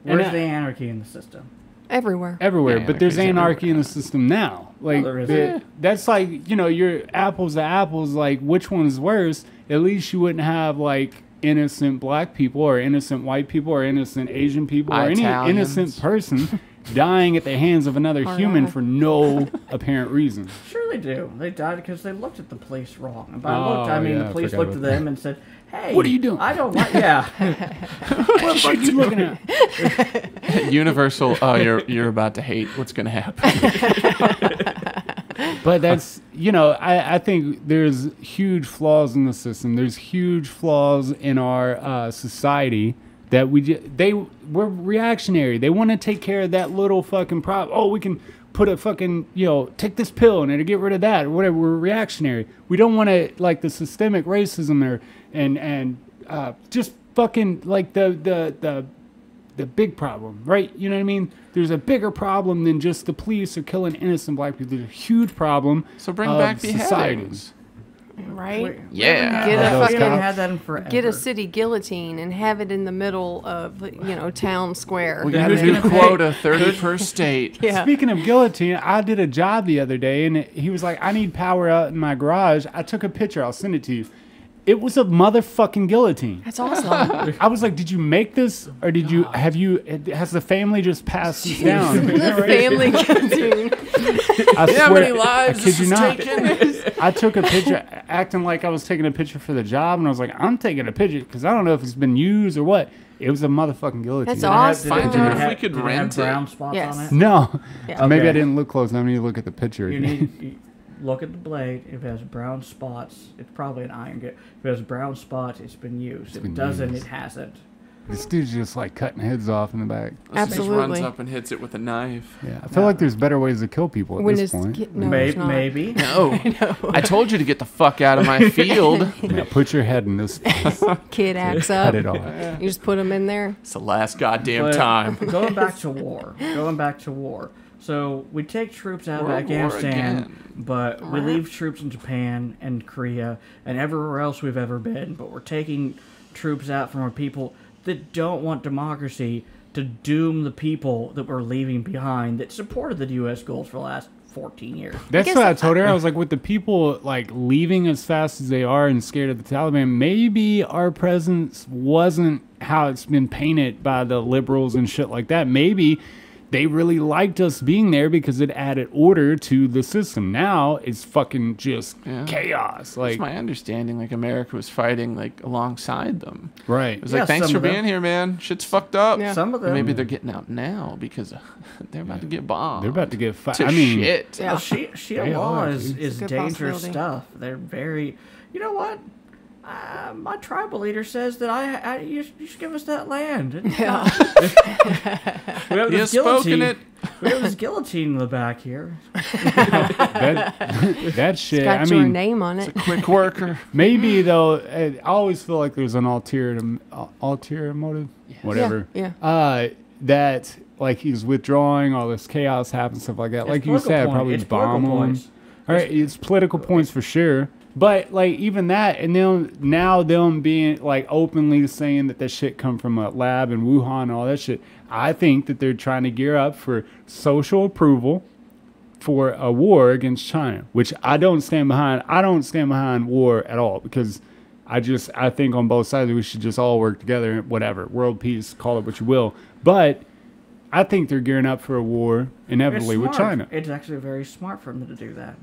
Where's I- the anarchy in the system? Everywhere. everywhere, Yeah, but there's anarchy's anarchy in the everywhere. system now. Like there is. that's like, your apples to apples. Like, which one's worse? At least you wouldn't have like innocent black people or innocent white people or innocent Asian people or any Italians. innocent person dying at the hands of another human Alright. for no apparent reason. Sure they do. They died because they looked at the police wrong. And by Oh, looked, I mean yeah, the I police forgot looked at about them and said, hey, What are you doing? I don't like, yeah. What the fuck are you looking at? Universal. Oh, you're about to hate what's going to happen. But that's, I think there's huge flaws in the system. There's huge flaws in our society that we're reactionary. They want to take care of that little fucking problem. Oh, we can put a fucking, take this pill and it'll get rid of that or whatever. We're reactionary. We don't want to, like, the systemic racism there and just fucking like the big problem, right? You know what I mean? There's a bigger problem than just the police are killing innocent black people. There's a huge problem. So bring of back society. beheadings. Right? Yeah. Get a Those We haven't fucking had that in forever. get a city guillotine and have it in the middle of town square. We Yeah, got a who's new gonna pay? quota, 30 per state. Yeah. Speaking of guillotine, I did a job the other day, and he was like, I need power out in my garage. I took a picture. I'll send it to you. It was a motherfucking guillotine. That's awesome. I was like, did you make this, or has the family just passed this down? The family guillotine. I See how swear- many lives I this kid you is not. taking? I took a picture acting like I was taking a picture for the job, and I was like, I'm taking a picture because I don't know if it's been used or what. It was a motherfucking guillotine. That's awesome. Find Did it out if have- we could did it rent have brown it. spots Yes. on it? No. Yeah. Maybe I Okay. didn't look close. I need to look at the picture. You look at the blade. If it has brown spots, it's probably an iron. If it has brown spots, it's been used. If been it doesn't, used. it hasn't. This dude's just like cutting heads off in the back. Unless he just Absolutely. runs up and hits it with a knife. Yeah, I feel like there's better ways to kill people at When this is point. no, there's not. Maybe. No. I told you to get the fuck out of my field. Yeah, put your head in this. Kid acts Cut up. it off. You just put him in there. It's the last goddamn But time. Going back to war. So we take troops out of World War Afghanistan, again. but we leave troops in Japan and Korea and everywhere else we've ever been. But we're taking troops out from our people that don't want democracy to doom the people that we're leaving behind that supported the U.S. goals for the last 14 years. That's guess what I told her. I was like, with the people like leaving as fast as they are and scared of the Taliban, maybe our presence wasn't how it's been painted by the liberals and shit like that. Maybe they really liked us being there because it added order to the system. Now it's fucking just Yeah. chaos. It's Like, my understanding, like America was fighting like alongside them. right. It was Yeah, like, thanks some for of them. being here, man. Shit's fucked up. Yeah. Some of them. Maybe they're getting out now because they're about to get bombed. They're about to get to I mean, shit. Yeah. Well, Shia They law are, is dude. It's a good dangerous possibility. stuff. They're very. You know what? My tribal leader says that you should give us that land. Yeah. We have He this has spoken guillotine. it. We have this guillotine in the back here. that shit. Got I your mean, name on it. Quick worker. maybe though, I always feel like there's an ulterior motive, whatever. Yeah. That like he's withdrawing, all this chaos happens, stuff like that. It's Like you political said, point- probably it's bomb political him. points. All right, it's political points for sure. But like even that, and then now them being like openly saying that that shit come from a lab in Wuhan and all that shit. I think that they're trying to gear up for social approval for a war against China, which I don't stand behind. I don't stand behind war at all because I think on both sides we should just all work together. Whatever, world peace, call it what you will. But I think they're gearing up for a war inevitably with China. It's actually very smart for them to do that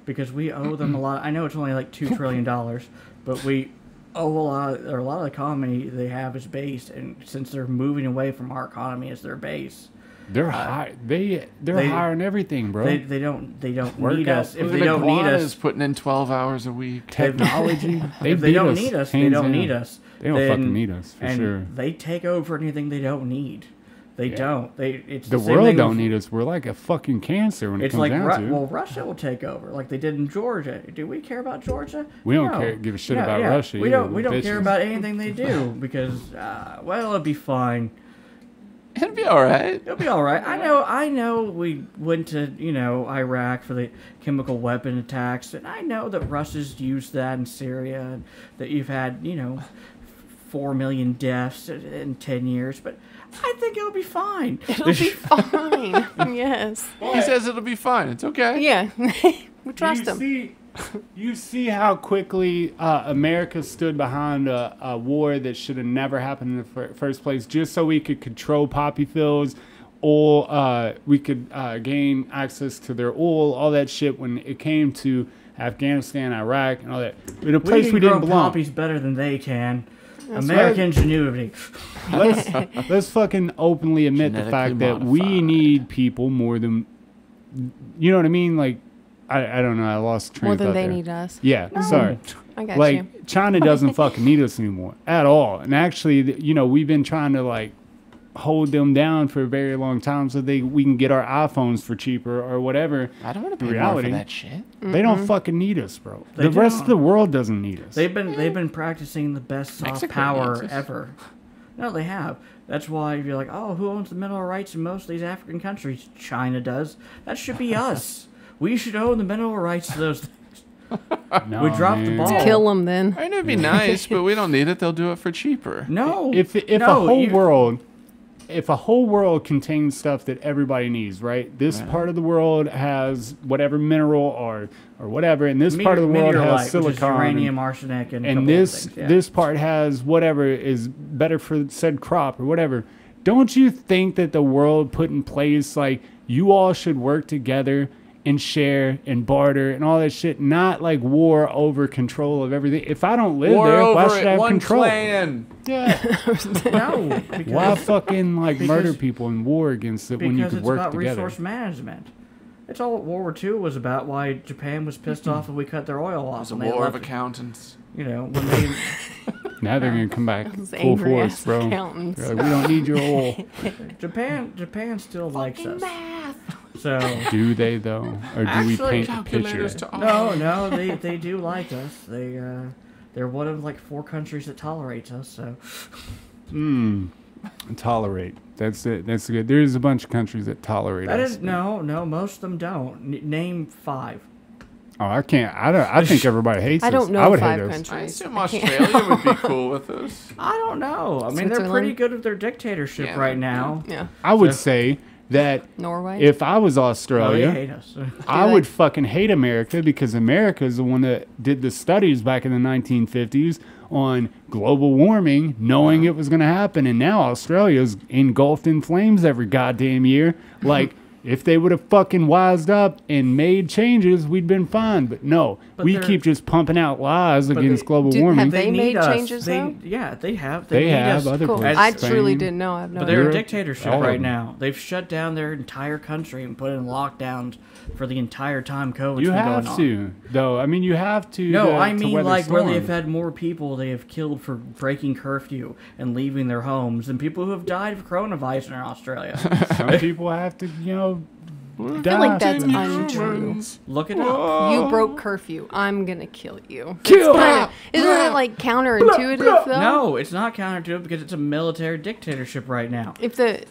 because we owe them a lot. I know it's only like $2 trillion, but we owe a lot of the economy they have is based, and since they're moving away from our economy as their base, they're high. They're higher on everything, bro. they don't Work need out. us. If Even they don't need iguanas us, putting in 12 hours a week. Technology. if they don't need us, they hands don't down. need us. They don't then- fucking need us for and sure. they take over anything they don't need. They don't. It's The same world thing don't with- need us. We're like a fucking cancer when it It's comes like down to it. Russia will take over, like they did in Georgia. Do we care about Georgia? We don't No. give a shit Yeah, about yeah. Russia. We either. don't. We don't care Bitches. about anything they do because, well, it'll be fine. It'll be all right. It'll be all right. I know. We went to Iraq for the chemical weapon attacks, and I know that Russia's used that in Syria, and that you've had 4 million deaths in 10 years, but I think it'll be fine. It'll be fine. Yes. He says it'll be fine. It's okay. Yeah. We trust him. You see how quickly America stood behind a war that should have never happened in the first place, just so we could control poppy fields, oil. We could gain access to their oil, all that shit. When it came to Afghanistan, Iraq, and all that, in a place we we can didn't grow belong. poppies better than they can. That's American ingenuity. Let's fucking openly admit the Genetically fact that we modified. need people more than, you know what I mean? Like, I don't know. I lost train More of than thought they there. need us. Yeah, sorry. I got Like you. China doesn't fucking need us anymore at all. And actually, we've been trying to like hold them down for a very long time so we can get our iPhones for cheaper or whatever. I don't want to pay Reality. more for that shit. They don't fucking need us, bro. They The rest don't. of the world doesn't need us. They've been practicing the best soft Mexico power needs us. ever. No, they have. That's why if you're like, oh, who owns the mineral rights in most of these African countries? China does. That should be us. We should own the mineral rights to those things. No, we dropped the man. ball. Kill them then. I know it'd be nice, but we don't need it. They'll do it for cheaper. No. If no, a whole world contains stuff that everybody needs, right? This Right. part of the world has whatever mineral or whatever, and this part of the world meteorite, has which is silicon. uranium, arsenic, and a and couple this other things, yeah. this part has whatever is better for said crop or whatever. Don't you think that the world put in place like you all should work together and share and barter and all that shit, not like war over control of everything? If I don't live War there, why over should it. I have One control? clan. Yeah. No, because, Why fucking like murder because- people and war against it when you because could it's work about together? resource management. It's all what World War II was about. Why Japan was pissed off if we cut their oil off. It's a and they war of left- accountants. when they Now they're gonna come back Those full angry force, ass bro. accountants. They're like, we don't need your oil. Japan still likes us. Math. So Do they though, or do we Actually, paint a picture? Calculators to all. no, they do like us. They're one of like 4 countries that tolerates us. So Tolerate. That's it. That's good. There's a bunch of countries that tolerate that us. is no, most of them don't. Name 5. Oh, I can't. I think everybody hates us. I don't I know would 5 hate us. countries. I assume I can't- Australia would be cool with us. I don't know. I mean, they're pretty Switzerland? good at their dictatorship Yeah, right yeah. now. Yeah. I would So- say that Norway. if I was Oh, they Australia, hate us. I they? would fucking hate America because America is the one that did the studies back in the 1950s on global warming, knowing it was going to happen. And now Australia's engulfed in flames every goddamn year. Like, if they would have fucking wised up and made changes, we'd been fine. But no, But we they're- keep just pumping out lies against they- global Do- warming. have They made need us. changes, though? Yeah, they have. They need have us. other Cool. places. I Spain. truly didn't know. I have no But they're idea. a Europe, dictatorship all of right them. now. They've shut down their entire country and put in lockdowns for the entire time COVID's You been going have on. to, though. I mean, you have to. No, to I mean weather like where they've storms. had more people they have killed for breaking curfew and leaving their homes than people who have died of coronavirus in Australia. Some people have to, I feel like that's die. untrue. Look it up. You broke curfew. I'm gonna kill you. Kill! Isn't that like counterintuitive though? No, it's not counterintuitive because it's a military dictatorship right now. If they're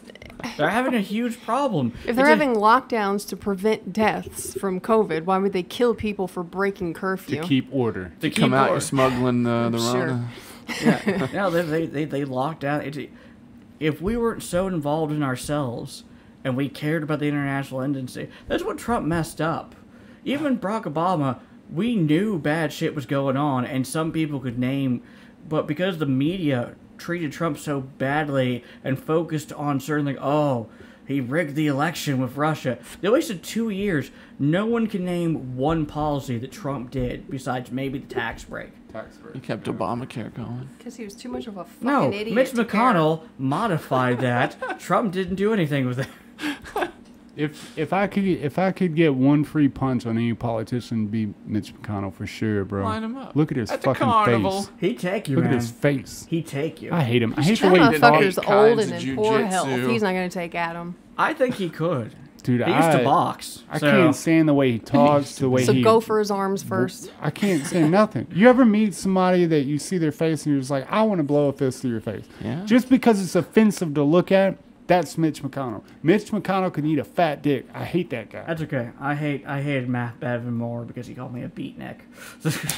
having a huge problem. having lockdowns to prevent deaths from COVID, why would they kill people for breaking curfew? to keep order. to Come out, you're order. smuggling the Sure. Rona. Yeah, no, they locked down. If we weren't so involved in ourselves and we cared about the international tendency. That's what Trump messed up. Even Barack Obama, we knew bad shit was going on, and some people could name, but because the media treated Trump so badly and focused on certain things, oh, he rigged the election with Russia. They wasted 2 years. No one can name one policy that Trump did besides maybe the tax break. He kept Obamacare going. Because he was too much of a fucking No, idiot. Mitch to care. McConnell modified that. Trump didn't do anything with it. If I could get one free punch on any politician, it'd be Mitch McConnell for sure, bro. Line him up. Look at his At the fucking carnival. face. He'd take you, Look man. at his face. He'd take you. I hate him. I hate the That way he motherfucker's talks. All old kinds and of in poor jujitsu. health. He's not going to take Adam. I think he could. Dude, He used to box. I so- can't stand the way he talks, the way So he... go for his arms first. I can't say nothing. You ever meet somebody that you see their face and you're just like, I want to blow a fist through your face. Yeah. Just because it's offensive to look at, that's Mitch McConnell. Mitch McConnell can eat a fat dick. I hate that guy. That's okay. I hated Matt Bevin more because he called me a beatnik.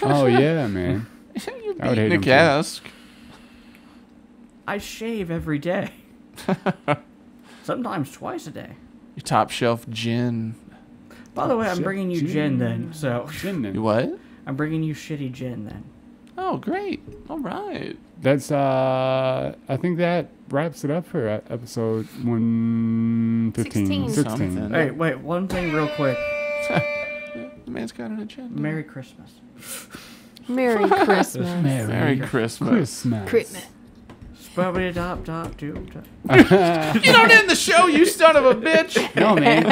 Oh, yeah, man. You're I would hate him too. beatnik-esque. I shave every day. Sometimes twice a day. Your top shelf gin. By the way, I'm Shit, bringing you gin. gin then. So Shouldn't You it? what? I'm bringing you shitty gin then. Oh, great. All right. That's, I think that wraps it up for episode 115. 16. Something. Hey, wait, one thing real quick. The man's got an agenda. Merry Christmas. Merry Christmas. Merry Christmas. Christmas. Christmas. Spubbity dop dop doo. You don't end the show, you son of a bitch. No, man.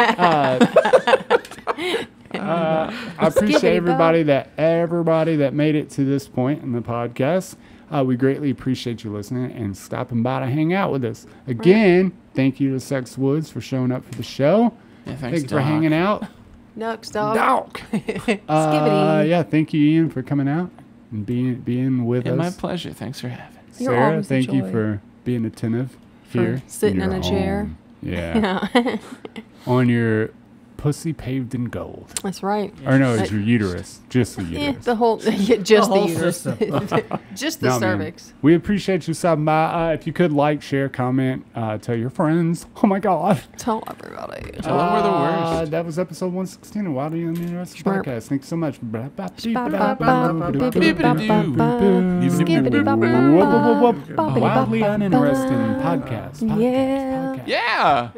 I appreciate everybody that made it to this point in the podcast. We greatly appreciate you listening and stopping by to hang out with us. Again, thank you to Sex Woods for showing up for the show. Yeah, thanks, Thank you for Doc. hanging out. Nux dog. Doc. Skibbity. Yeah, thank you, Ian, for coming out and being with Yeah, my us. pleasure. Thanks for having me. You're Sarah, always a thank you joy. for being attentive For here. sitting your in a chair. home. Yeah. On your pussy paved in gold. That's right. Or no, it's your uterus. Just the Yeah, uterus. the whole, yeah, just the, whole uterus. system. Just the No, man. cervix. We appreciate you stopping by. If you could like, share, comment, tell your friends. Oh my God. Tell everybody. Tell them we're the worst. That was episode 116 of Wildly Uninteresting Schmerp. Podcast. Thanks so much. Wildly Uninteresting Podcast. Yeah. Yeah.